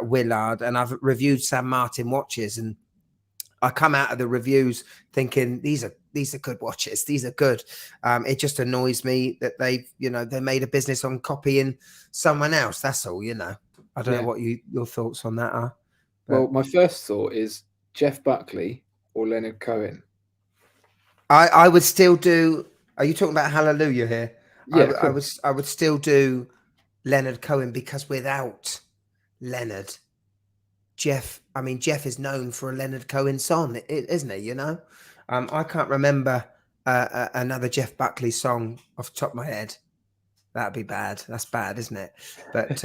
Willard, and I've reviewed San Martin watches, and I come out of the reviews thinking these are good watches. These are good. It just annoys me that they made a business on copying someone else. That's all. I don't know what your thoughts on that are. But... Well, my first thought is Jeff Buckley or Leonard Cohen. I would still do. Are you talking about Hallelujah here? Yeah, I would still do Leonard Cohen, because without Leonard, Jeff is known for a Leonard Cohen song, isn't he? I can't remember another Jeff Buckley song off the top of my head. That'd be bad. That's bad, isn't it? But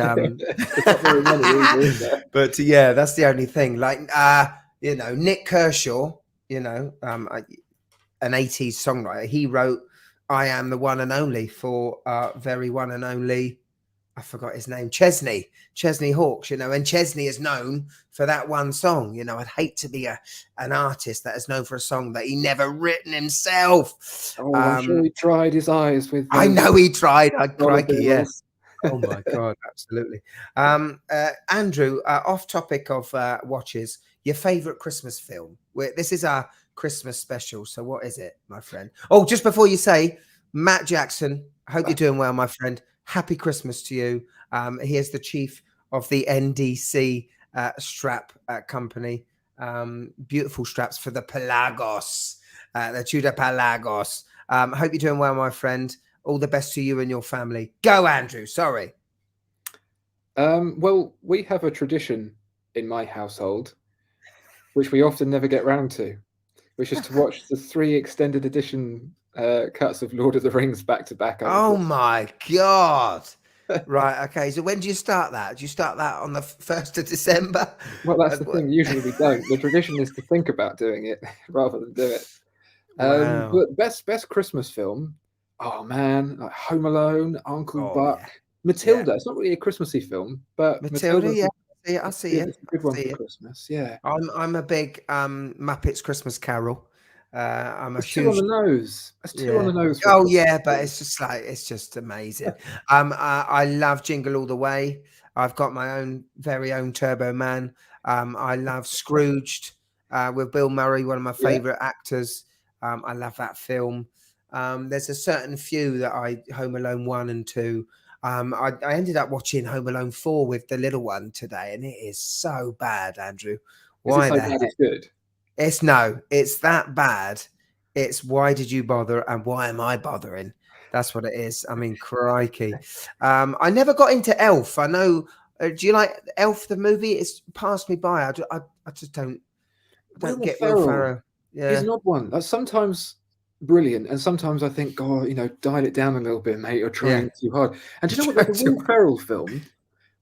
but yeah, that's the only thing. Like Nick Kershaw, an 80s songwriter. He wrote "I Am the One and Only" for very one and only, I forgot his name, Chesney Hawkes, and Chesney is known for that one song. I'd hate to be an artist that is known for a song that he never written himself. Oh, I'm sure he tried his eyes with. I know he tried. Crikey, yes. Oh my God, absolutely. Andrew, off topic of watches, your favorite Christmas film? This is our Christmas special. So what is it, my friend? Oh, just before you say, Matt Jackson, I hope you're doing well, my friend. Happy Christmas to you. He is the chief of the NDC strap company. Beautiful straps for the Pelagos, the Tudor Pelagos. Hope you're doing well, my friend. All the best to you and your family. Go, Andrew. Sorry. Well, we have a tradition in my household, which we often never get round to, which is to watch the 3 extended edition cuts of Lord of the Rings back to back. Oh my God. Right. Okay. So when do you start that? Do you start that on the 1st of December? Well, that's the thing. Usually we don't. The tradition is to think about doing it rather than do it. Wow. But best Christmas film. Oh man, like Home Alone, Uncle Oh Buck, yeah. Yeah. Matilda. It's not really a Christmassy film, but Matilda. Matilda's Yeah. I see it. it's a I good one see for it. Christmas. Yeah, I'm a big Muppets Christmas Carol. I'm a it's two on huge the nose. That's two on yeah. the nose for a Oh Christmas yeah, but film. it's just like it's just amazing. I love Jingle All the Way. I've got my own very own Turbo Man. I love Scrooged with Bill Murray, one of my Yeah, favorite actors. I love that film. There's a certain few that Home Alone 1 and 2. I ended up watching Home Alone 4 with the little one today, and it is so bad, Andrew. is it Why so the bad heck? it's good? It's that bad. It's why did you bother and why am I bothering? That's what it is. I mean, crikey. I never got into Elf. I know. Do you like Elf the movie? It's passed me by. I just don't Will get Will Ferrell. Ferrell. He's Yeah. an odd one. That's sometimes brilliant, and sometimes I think, God, dial it down a little bit, mate. You're Yeah. trying too hard. And do you know what? There's Trying a to- Will Ferrell film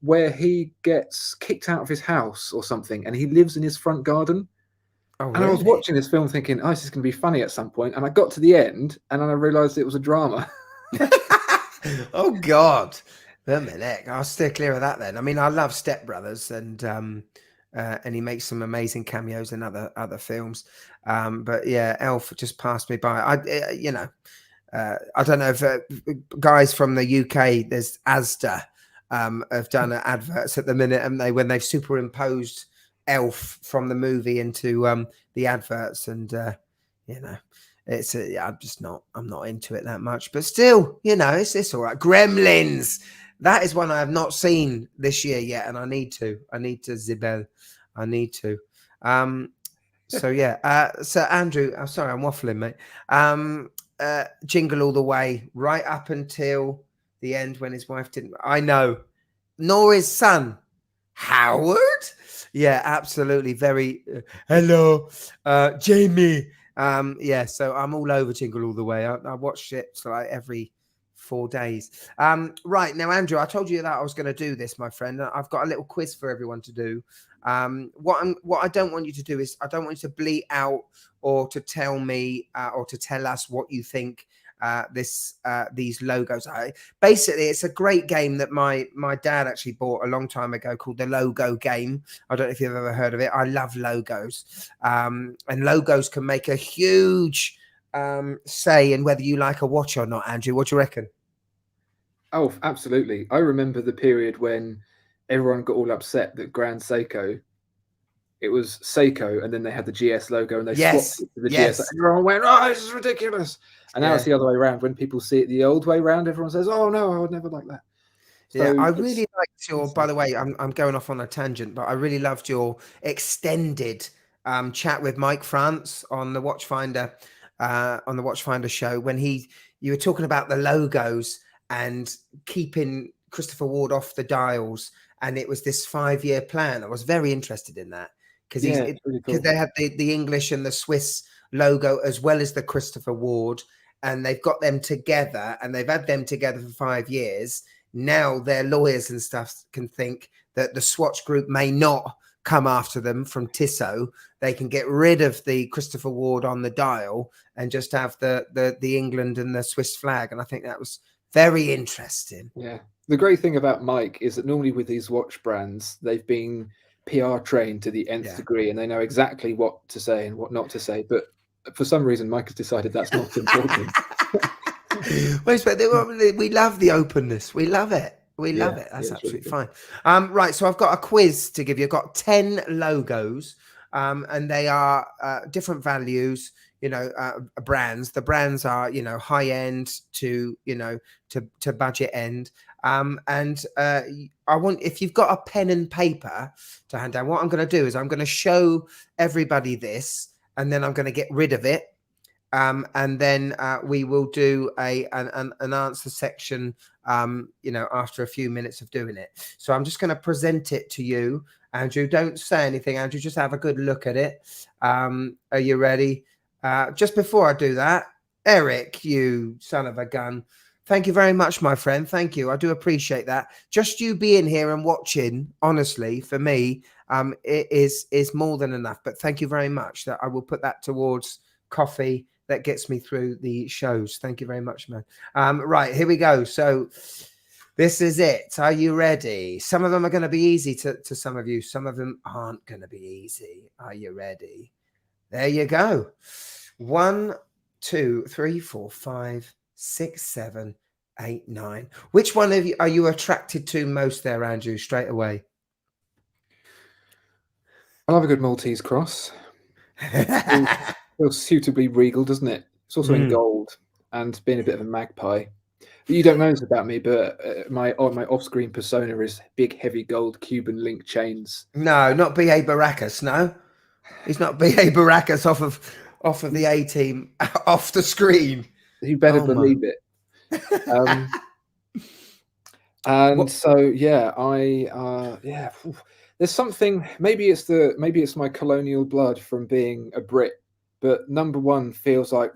where he gets kicked out of his house or something, and he lives in his front garden. Oh And I was really? watching this film thinking, oh, this is going to be funny at some point. And I got to the end, and then I realised it was a drama. Oh God. A minute. I'll steer clear of that then. I mean, I love Step Brothers and he makes some amazing cameos in other films. But yeah, Elf just passed me by. I don't know if guys from the UK, there's Asda, have done adverts at the minute, and when they've superimposed Elf from the movie into the adverts, and you know, I'm not into it that much, but still, it's all right. Gremlins, that is one I have not seen this year yet, and I need to. Zibel, I need to. So yeah, so Andrew, I'm sorry, I'm waffling, mate. Jingle All the Way, right up until the end when his wife didn't. I know, nor his son, Howard. Yeah, absolutely. Very. Hello, Jamie. Yeah, so I'm all over Jingle All the Way. I watched it like every 4 days. Right now, Andrew, I told you that I was going to do this, my friend. I've got a little quiz for everyone to do. What I don't want you to do is I don't want you to bleat out or to tell me or to tell us what you think these logos are. Basically, it's a great game that my dad actually bought a long time ago called the Logo Game. I don't know if you've ever heard of it. I love logos, and logos can make a huge say in whether you like a watch or not. Andrew, what do you reckon? Oh, absolutely. I remember the period when everyone got all upset that Grand Seiko, it was Seiko, and then they had the GS logo and they swapped Yes, it to the GS. yes, Everyone went, oh, this is ridiculous. And now it's yeah. the other way around. When people see it the old way around, everyone says, oh, no, I would never like that. Yeah, So I it's really liked your. By the way, I'm going off on a tangent, but I really loved your extended chat with Mike France on the Watchfinder show when you were talking about the logos and keeping Christopher Ward off the dials, and it was this 5-year plan. I was very interested in that because yeah, it's really because cool. they had the English and the Swiss logo as well as the Christopher Ward, and they've got them together, and they've had them together for 5 years. Now their lawyers and stuff can think that the Swatch Group may not come after them from Tissot. They can get rid of the Christopher Ward on the dial and just have the England and the Swiss flag. And I think that was very interesting. Yeah. The great thing about Mike is that normally with these watch brands, they've been PR trained to the nth Yeah. degree and they know exactly what to say and what not to say. But for some reason, Mike has decided that's not important. We love the openness. We love it. We love Yeah, it. yeah, That's it's really absolutely good. fine. Right. So I've got a quiz to give you. I've got 10 logos, and they are different values, brands. The brands are, high end to, to budget end. And I want, if you've got a pen and paper to hand down, what I'm going to do is I'm going to show everybody this, and then I'm going to get rid of it. And then we will do an answer section, after a few minutes of doing it. So I'm just going to present it to you, Andrew. Don't say anything, Andrew. Just have a good look at it. Are you ready? Just before I do that, Eric, you son of a gun, Thank you very much, my friend. Thank you. I do appreciate that. Just you being here and watching, honestly, for me, it is more than enough. But thank you very much. That I will put that towards coffee that gets me through the shows. Thank you very much, man. Right, here we go. So this is it. Are you ready? Some of them are going to be easy to some of you. Some of them aren't going to be easy. Are you ready? There you go. 1, 2, 3, 4, 5, 6, 7, 8, 9. Which one of you are you attracted to most there, Andrew, straight away? I love a good Maltese cross. Feels suitably regal, doesn't it? It's also in gold and being a bit of a magpie. You don't know this about me, but my off-screen persona is big, heavy gold Cuban link chains. No, not B.A. Baracus. No, he's not B.A. Baracus off of the A team off the screen. You better believe it. And so yeah, there's something. Maybe it's my colonial blood from being a Brit, but number one feels like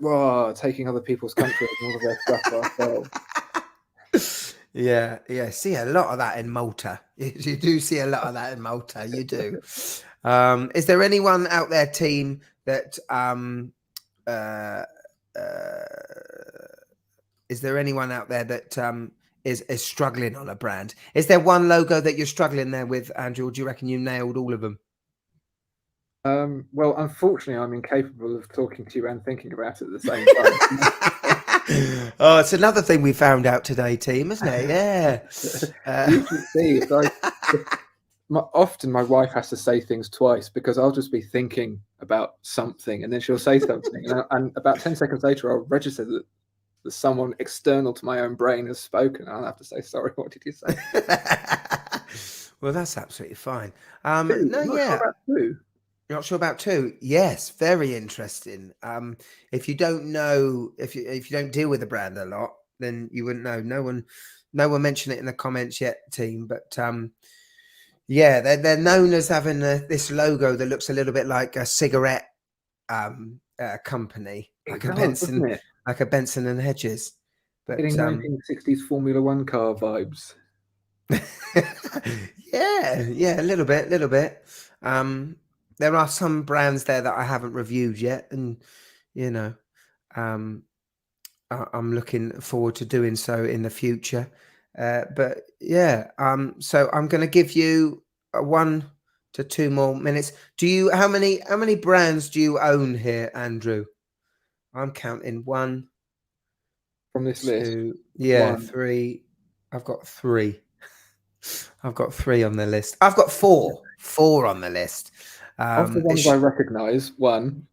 taking other people's countries and all of their stuff for ourselves. Yeah. See a lot of that in Malta. You do see a lot of that in Malta. You do. Is there anyone out there, team, that is there anyone out there that is struggling on a brand? Is there one logo that you're struggling there with, Andrew? Or do you reckon you nailed all of them? Well, unfortunately, I'm incapable of talking to you and thinking about it at the same time. Oh, it's another thing we found out today, team, isn't it? Yeah. You can see. Often my wife has to say things twice because I'll just be thinking about something and then she'll say something, and about 10 seconds later, I'll register that someone external to my own brain has spoken. I'll have to say, sorry, what did you say? Well, that's absolutely fine. Two. No, Not yeah. sure about two. You're not sure about two? Yes, very interesting. If you don't know, if you don't deal with the brand a lot, then you wouldn't know. No one mentioned it in the comments yet, team. But yeah, they're known as having this logo that looks a little bit like a cigarette company, like a Benson and Hedges. But getting 1960s Formula One car vibes. yeah, a little bit. There are some brands there that I haven't reviewed yet, and you know, I'm looking forward to doing so in the future. But yeah, so I'm going to give you 1 to 2 more minutes. How many brands do you own here, Andrew? I'm counting 1 from this 2, list. yeah, 1. 3. I've got 3. I've got 3 on the list. I've got 4 on the list. Of the ones I recognise, 1.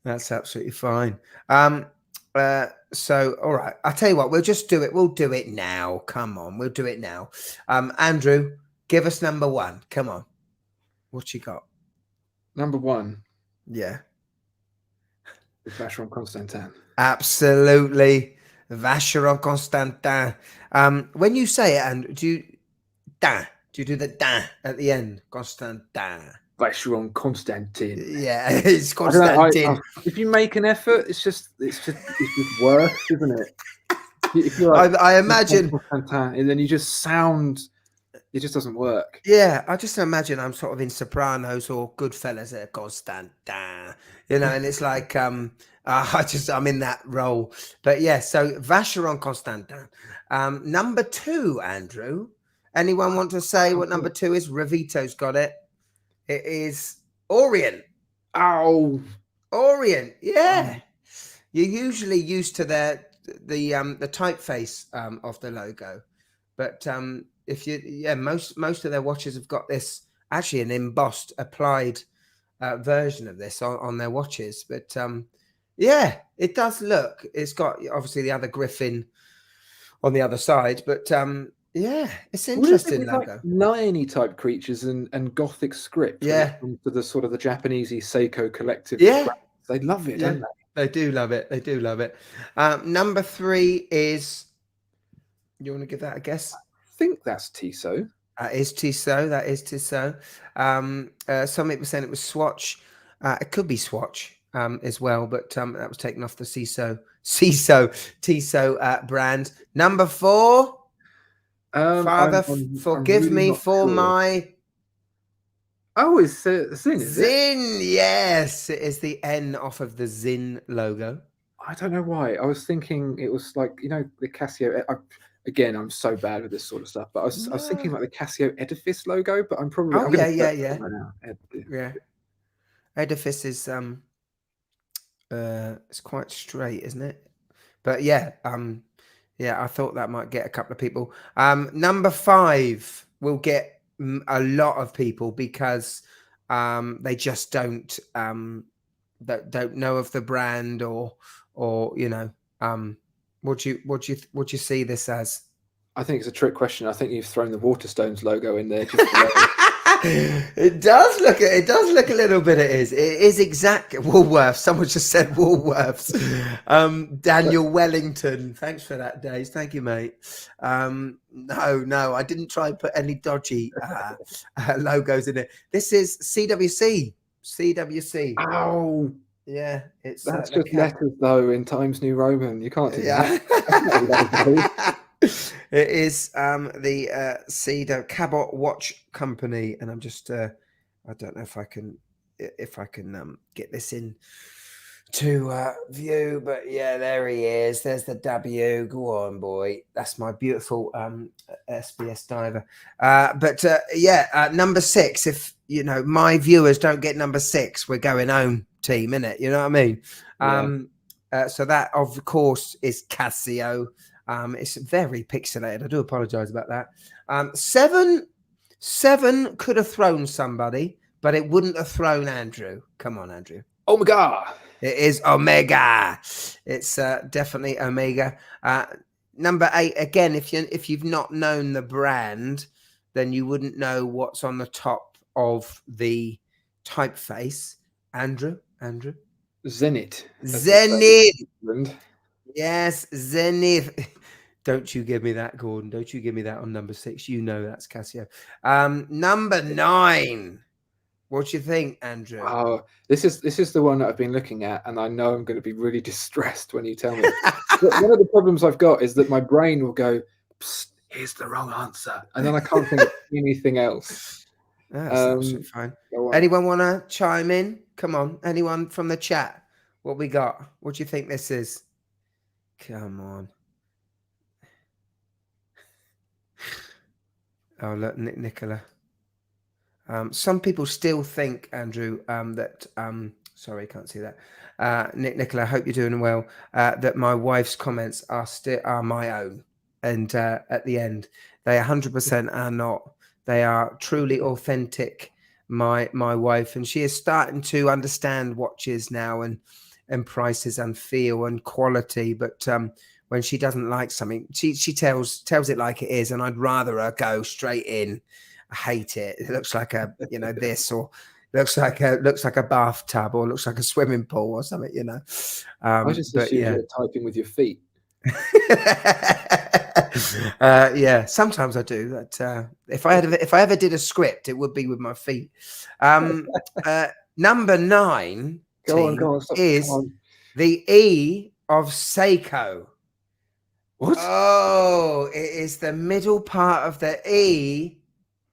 That's absolutely fine. So all right, I'll tell you what, we'll just do it. We'll do it now. Come on, we'll do it now. Andrew, give us number 1. Come on. What you got? Number 1. Yeah. Is Vacheron Constantin. Absolutely. Vacheron Constantin. When you say it, and do you do the da at the end? Constantin. Vacheron Constantin. Yeah, it's Constantin. If you make an effort, it's just worse, isn't it? If you're like, I imagine, and then you just sound, it just doesn't work. Yeah, I just imagine I'm sort of in Sopranos or Goodfellas at Constantin, and it's like I'm in that role. But yeah, so Vacheron Constantin. Number 2, Andrew. Anyone want to say what number 2 is? Ravito's got it. It is Orient. Oh, Orient. Yeah. You're usually used to the typeface of the logo, but most of their watches have got this, actually an embossed applied version of this on their watches. But yeah, it does look. It's got obviously the other griffin on the other side, but yeah, it's interesting logo. Like lion-y type creatures and gothic script. Yeah, to the sort of the Japanesey Seiko collective. Yeah, they love it, don't they? They do love it. They do love it. Number 3 is. You want to give that a guess? I think that's Tissot. That is Tissot. That is Tissot. Some people saying it was Swatch. It could be Swatch as well, but that was taken off the Tissot brand. Number 4. Father, I'm forgive really me not for sure. my Oh, it's Zin, is it? Zin. Yes, it is the N off of the Zin logo. I don't know why. I was thinking it was like, you know, the Casio. Again, I'm so bad with this sort of stuff, but I was thinking like the Casio Edifice logo, but I'm Oh going yeah, to yeah, search yeah, it right now. yeah. Edifice is it's quite straight, isn't it? But yeah, yeah, I thought that might get a couple of people. Number 5 will get a lot of people because they just don't know of the brand, or you know, what do you see this as? I think it's a trick question. I think you've thrown the Waterstones logo in there just below. It does look a little bit. It is exact Woolworths. Someone just said Woolworths. Daniel Wellington, thanks for that, Days. Thank you, mate. No, I didn't try and put any dodgy logos in it. This is CWC. Oh, Yeah, it's that's just letters though in Times New Roman. You can't do that. Yeah. It is the Cedar Cabot Watch Company, and I'm just I don't know if I can get this in to view, but yeah, there he is. There's the W. Go on, boy. That's my beautiful SBS diver. But yeah, number 6. If you know my viewers don't get number 6, we're going home, team, innit? You know what I mean? Yeah. So that, of course, is Casio. It's very pixelated. I do apologize about that. 7 could have thrown somebody, but it wouldn't have thrown Andrew. Come on, Andrew. Omega. It is Omega. It's definitely Omega. Number 8. Again, if you've not known the brand, then you wouldn't know what's on the top of the typeface. Andrew. Zenith. Zenith. Yes, Zenith. Don't you give me that, Gordon. Don't you give me that on number 6. You know that's Casio. Number 9. What do you think, Andrew? Oh, this is the one that I've been looking at, and I know I'm going to be really distressed when you tell me. One of the problems I've got is that my brain will go, "Psst, here's the wrong answer," and then I can't think of anything else. That's absolutely fine. Anyone want to chime in? Come on. Anyone from the chat? What we got? What do you think this is? Come on. Oh, look, Nicola. Some people still think, Andrew, that sorry, can't see that. Nicola, I hope you're doing well. That my wife's comments are my own, and at the end, they 100% are not. They are truly authentic. My wife, and she is starting to understand watches now, and prices and feel and quality. But when she doesn't like something, she tells it like it is, and I'd rather her go straight in. I hate it. It looks like a this, or looks like a bathtub, or looks like a swimming pool or something. I just assume you're typing with your feet. Yeah, sometimes I do that. If I ever did a script, it would be with my feet. Number 9 Go on, is the E of Seiko. What? Oh, it is the middle part of the E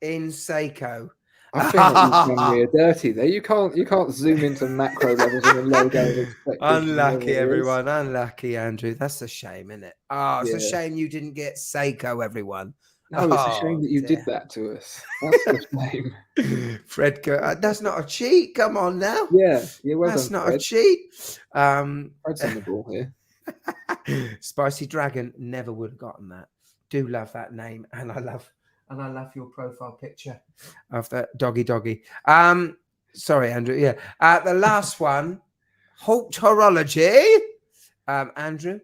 in Seiko. I feel like you've done me a dirty there. You can't zoom into macro levels on a logo and expect Unlucky, everyone. Unlucky, Andrew. That's a shame, isn't it? Oh, it's a shame you didn't get Seiko, everyone. No, it's a shame that you did that to us. That's the shame. Fred, that's not a cheat. Come on now. Yeah, well that's done, not Fred. a cheat. Fred's on the ball here. Spicy Dragon never would have gotten that. Do love that name, and I love your profile picture of that doggy. Sorry, Andrew. Yeah. The last one, Halt Horology. Andrew.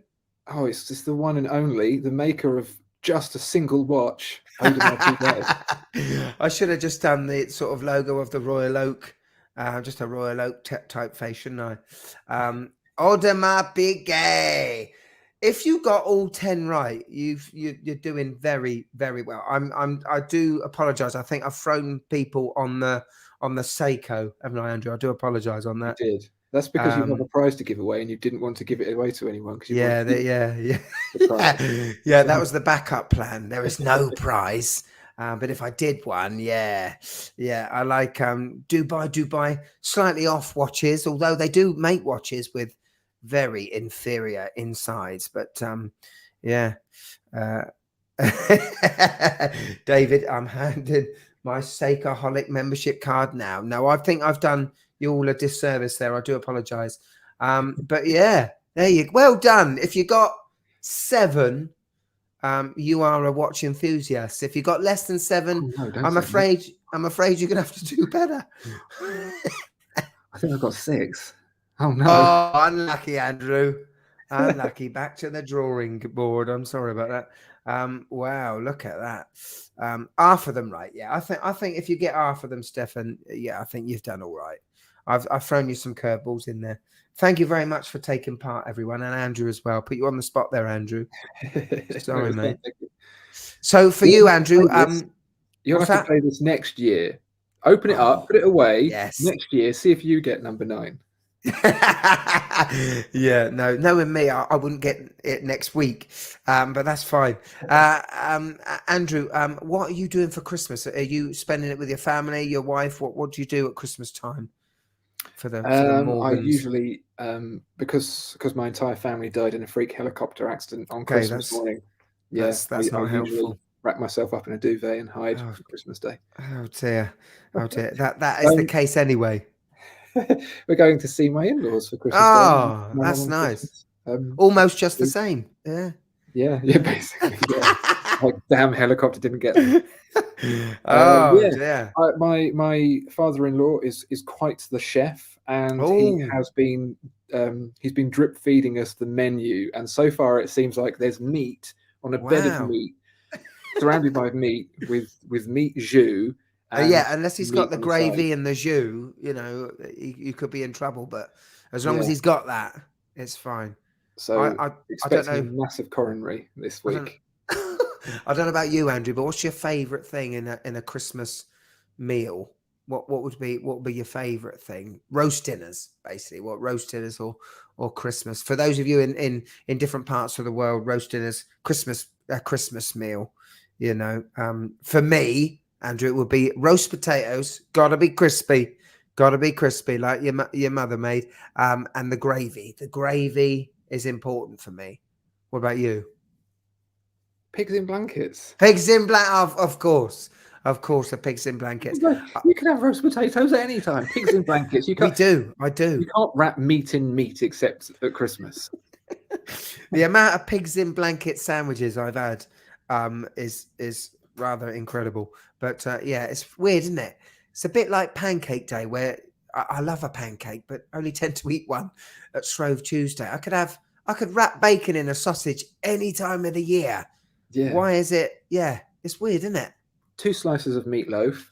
Oh, it's just the one and only, the maker of just a single watch. I should have just done the sort of logo of the Royal Oak, just a Royal Oak typeface, shouldn't I? Audemars Piguet. If you got all 10 right, you're doing very, very well. I do apologize. I think I've thrown people on the Seiko, haven't I, Andrew? I do apologize on that. You did. That's because you have a Um, prize to give away and you didn't want to give it away to anyone because you yeah, wanted to keep yeah. the prize. Yeah, that was the backup plan. There is no prize. But if I did one, yeah. I like Dubai, slightly off watches, although they do make watches with very inferior insides. But yeah. Uh, David, I'm handing my Sakeaholic membership card now. No, I think I've done you all a disservice there. I do apologize. But yeah, there you well done. If you got 7, you are a watch enthusiast. If you got less than 7, Oh, no, don't I'm say that. afraid you're gonna have to do better. I think I've got 6. Oh no. Oh, unlucky, Andrew. Unlucky. Back to the drawing board. I'm sorry about that. Wow, look at that. Half of them right. Yeah, I think if you get half of them, Stefan, yeah, I think you've done all right. I've thrown you some curveballs in there. Thank you very much for taking part, everyone, and Andrew as well. Put you on the spot there, Andrew. Sorry, mate. So for you, Andrew, You'll what's have to that? play this next year. Open it up, Oh, put it away. yes. Next year, see if you get number 9. Yeah, no, knowing me, I wouldn't get it next week, but that's fine. Andrew, what are you doing for Christmas? Are you spending it with your family, your wife? What do you do at Christmas time for the I Morgans? usually, because my entire family died in a freak helicopter accident on Okay, Christmas morning. Yeah, that's I not usually helpful. wrap myself up in a duvet and hide Oh, for Christmas Day. oh dear, oh dear. That is the case anyway. We're going to see my in-laws for Christmas Day. Oh, My mum that's on nice. Christmas. Almost just the same. Yeah. Yeah, basically, yeah. Like, damn helicopter didn't get them. Oh Yeah, dear. my father-in-law is quite the chef, and he Oh, has been he's been drip feeding us the menu, and so far it seems like there's meat on a bed of wow. meat, surrounded by meat with meat jus and Yeah, unless he's got meat the on the side. gravy and the jus, you could be in trouble. But as long as Yeah, he's got that, it's fine. I so I, I don't expecting a know. massive coronary this I don't. week. I don't know about you, Andrew, but what's your favourite thing in a Christmas meal? What would be your favourite thing? Roast dinners, basically. What roast dinners or Christmas? For those of you in different parts of the world, roast dinners, a Christmas meal. For me, Andrew, it would be roast potatoes. Gotta be crispy, like your mother made. And the gravy. The gravy is important for me. What about you? Pigs in blankets. Pigs in blanket, of course, the pigs in blankets. You can have roast potatoes at any time. Pigs in blankets. We do, I do. You can't wrap meat in meat except at Christmas. The amount of pigs in blanket sandwiches I've had is rather incredible. But yeah, it's weird, isn't it? It's a bit like Pancake Day, where I love a pancake, but only tend to eat one at Shrove Tuesday. I could wrap bacon in a sausage any time of the year. Yeah. Why is it? Yeah, it's weird, isn't it? 2 slices of meatloaf,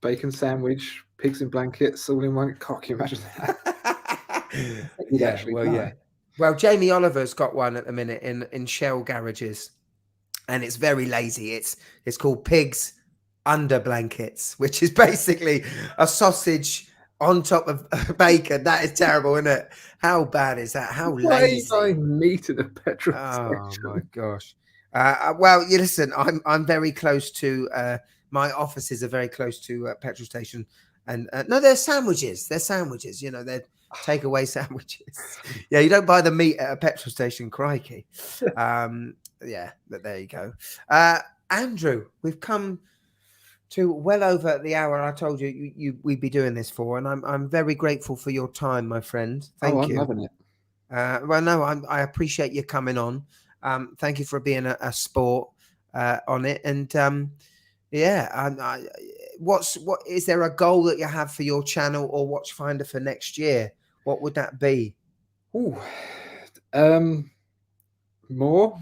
bacon sandwich, pigs in blankets, all in one. Can you imagine that? You'd actually die. Yeah. Well, Jamie Oliver's got one at the minute in Shell garages, and it's very lazy. It's called Pigs Under Blankets, which is basically a sausage on top of bacon. That is terrible, isn't it? How bad is that? How Why lazy? are you buying meat in a petrol Oh station? my gosh. Well, you listen. I'm very close to my offices are very close to a petrol station, and no, they're sandwiches. They're sandwiches. They're takeaway sandwiches. Yeah, you don't buy the meat at a petrol station. Crikey. Yeah, but there you go. Andrew, we've come to well over the hour I told we'd be doing this for, and I'm very grateful for your time, my friend. Thank I'm you. loving it. Well, no, I appreciate you coming on. Thank you for being a sport on it. And yeah, what is there a goal that you have for your channel or Watchfinder for next year? What would that be? Ooh, more.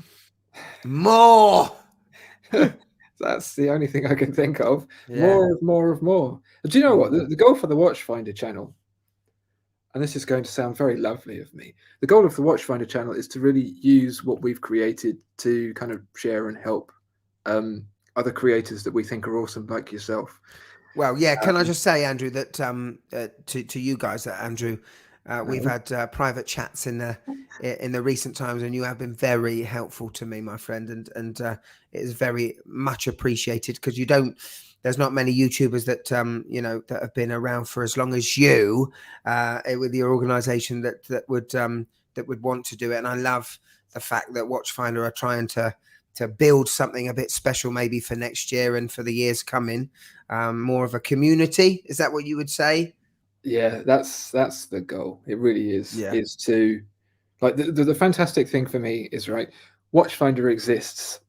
That's the only thing I can think of. Yeah. More. Do you know what? The goal for the Watchfinder channel, and this is going to sound very lovely of me, the goal of the Watchfinder channel is to really use what we've created to kind of share and help other creators that we think are awesome, like yourself. Well, yeah. Can I just say, Andrew, that to you guys, that Andrew, We've had private chats in the recent times, and you have been very helpful to me, my friend, and it is very much appreciated, because there's not many YouTubers that that have been around for as long as you with your organization that would want to do it. And I love the fact that Watchfinder are trying to build something a bit special, maybe for next year and for the years coming, more of a community. Is that what you would say? Yeah, that's the goal. It really is. Yeah. Is to, like, the fantastic thing for me is, right, Watchfinder exists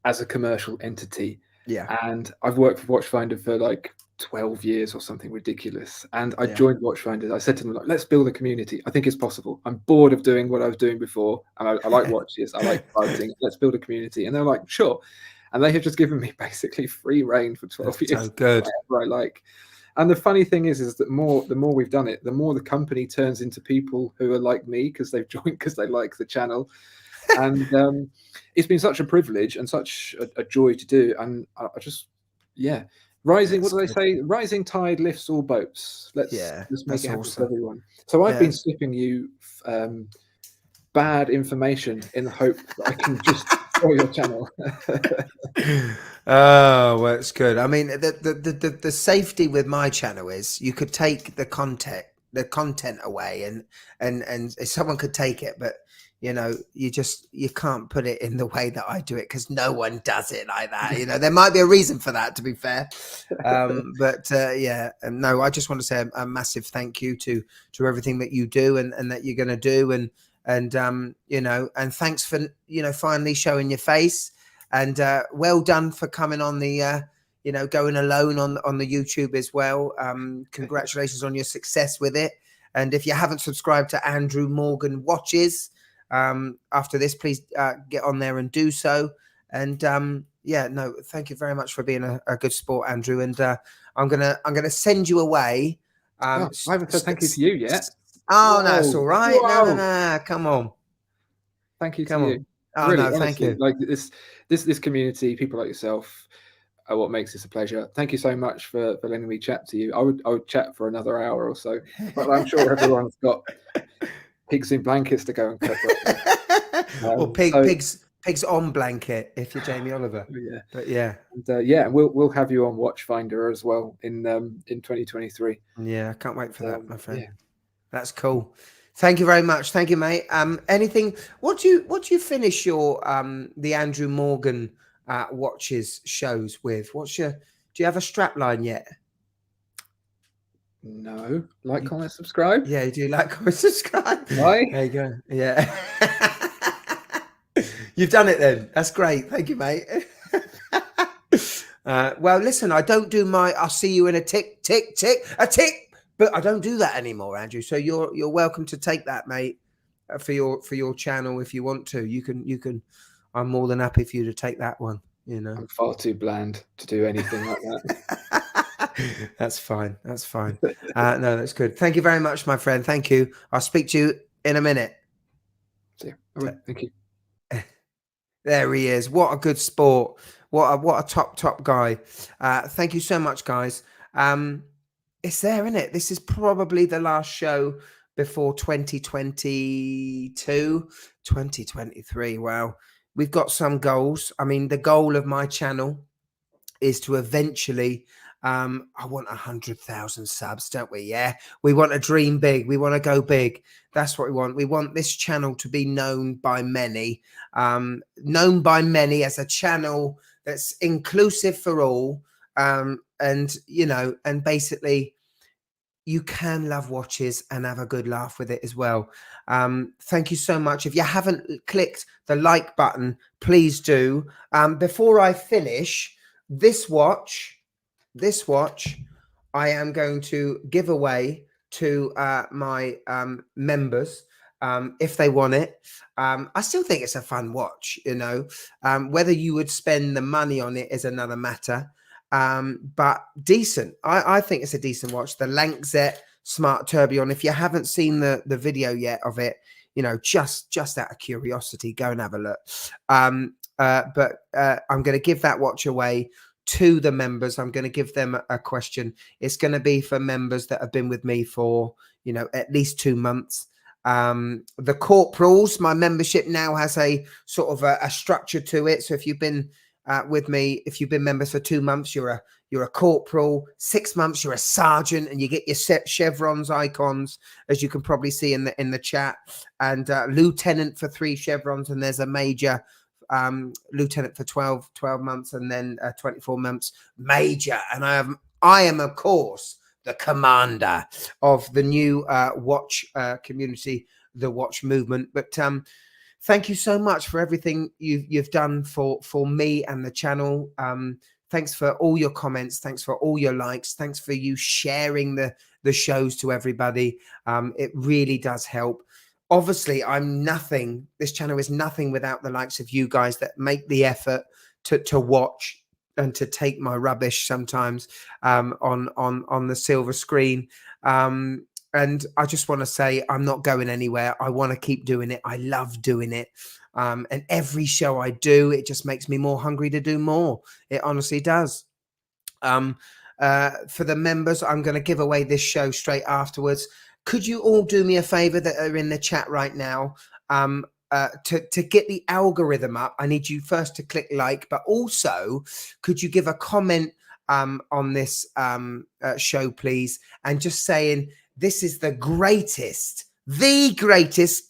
as a commercial entity. Yeah. And I've worked for Watchfinder for like 12 years or something ridiculous. And I joined Watchfinder. I said to them, like, let's build a community. I think it's possible. I'm bored of doing what I was doing before. And I like watches. I like fighting. Let's build a community. And they're like, sure. And they have just given me basically free reign for 12 years. So good. Whatever I like. And the funny thing is that the more we've done it, the more the company turns into people who are like me, because they've joined because they like the channel. And it's been such a privilege and such a joy to do. And I just, rising. What do they say? Rising tide lifts all boats. Let's make it happen for everyone. So I've been slipping you bad information in the hope that I can just destroy your channel. Oh, well, it's good. I mean, the safety with my channel is you could take the content away, and someone could take it, but you can't put it in the way that I do it, because no one does it like that. There might be a reason for that, to be fair. But no, I just want to say a massive thank you to everything that you do and that you're going to do, and and thanks for finally showing your face, and well done for coming on the going alone on the YouTube as well. Congratulations on your success with it. And if you haven't subscribed to Andrew Morgan Watches after this, please get on there and do so. And no, thank you very much for being a good sport, Andrew. And I'm gonna send you away. I haven't said thank you to you yet. Oh, no, it's all right. No, come on. Thank you to you. Oh, really, no, honestly, thank you. Like this community, people like yourself, are what makes this a pleasure. Thank you so much for letting me chat to you. I would chat for another hour or so, but I'm sure everyone's got pigs in blankets to go and cook. Or pigs on blanket if you're Jamie Oliver. Yeah, but yeah, and we'll have you on Watchfinder as well in 2023. Yeah, I can't wait for that, my friend. Yeah. That's cool. Thank you very much. Thank you, mate. Anything? What do you finish your the Andrew Morgan watches shows with? Do you have a strap line yet? No. Like, comment, subscribe. Yeah, you do. Like, comment, subscribe. Why? There you go. Yeah. You've done it then. That's great. Thank you, mate. Well, listen, I don't do I'll see you in a tick, but I don't do that anymore, Andrew. So you're welcome to take that, mate, for your channel if you want to. You can. I'm more than happy for you to take that one. I'm far too bland to do anything like that. That's fine. That's fine. No, that's good. Thank you very much, my friend. Thank you. I'll speak to you in a minute. See you. Thank you. There he is. What a good sport. What a top guy. Thank you so much, guys. It's there, isn't it? This is probably the last show before 2022, 2023. Wow. We've got some goals. I mean, the goal of my channel is to eventually, I want 100,000 subs, don't we? Yeah. We want to dream big. We want to go big. That's what we want. We want this channel to be known by many as a channel that's inclusive for all. And basically you can love watches and have a good laugh with it as well. Thank you so much. If you haven't clicked the like button, please do. Before I finish, this watch, I am going to give away to my members if they want it. I still think it's a fun watch, whether you would spend the money on it is another matter. But decent. I think it's a decent watch. The Langset Smart Tourbillon. If you haven't seen the video yet of it, just out of curiosity, go and have a look. But I'm going to give that watch away to the members. I'm going to give them a question. It's going to be for members that have been with me for, you know, at least 2 months. The corporals, my membership now has a sort of a structure to it. So if you've been with me, if you've been members for 2 months, you're a corporal. 6 months, you're a sergeant, and you get your set chevrons icons, as you can probably see in the chat, and lieutenant for 3 chevrons, and there's a major lieutenant for 12 months, and then 24 months major. And I am of course the commander of the new watch community, the watch movement. But thank you so much for everything you've done for me and the channel. Thanks for all your comments. Thanks for all your likes. Thanks for you sharing the shows to everybody. It really does help. Obviously, I'm nothing. This channel is nothing without the likes of you guys that make the effort to watch and to take my rubbish sometimes on the silver screen. And I just want to say I'm not going anywhere. I want to keep doing it. I love doing it. And every show I do, it just makes me more hungry to do more. It honestly does. For the members, I'm going to give away this show straight afterwards. Could you all do me a favor that are in the chat right now? To get the algorithm up, I need you first to click like, but also could you give a comment on this show, please? And just saying, this is the greatest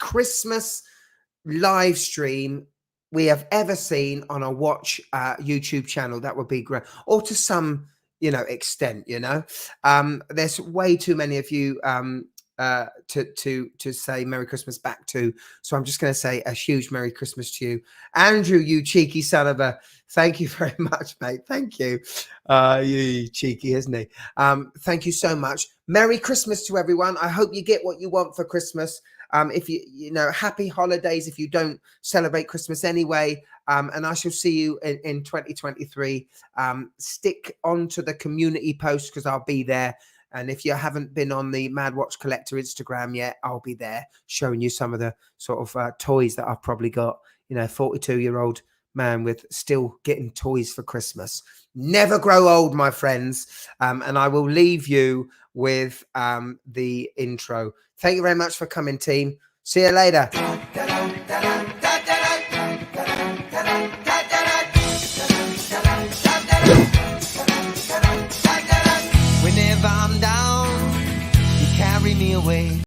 Christmas live stream we have ever seen on a watch YouTube channel. That would be great. Or to some, you know, extent, you know, there's way too many of you to say Merry Christmas back to. So I'm just going to say a huge Merry Christmas to you. Andrew, you cheeky son of a, thank you very much, mate. Thank you. You cheeky, isn't he? Thank you so much. Merry Christmas to everyone. I hope you get what you want for Christmas. If you know, happy holidays if you don't celebrate Christmas anyway. And I shall see you in 2023. Stick onto the community post because I'll be there. And if you haven't been on the Mad Watch Collector Instagram yet, I'll be there showing you some of the sort of toys that I've probably got. You know, 42-year-old man with still getting toys for Christmas. Never grow old, my friends. And I will leave you with the intro. Thank you very much for coming, team. See you later.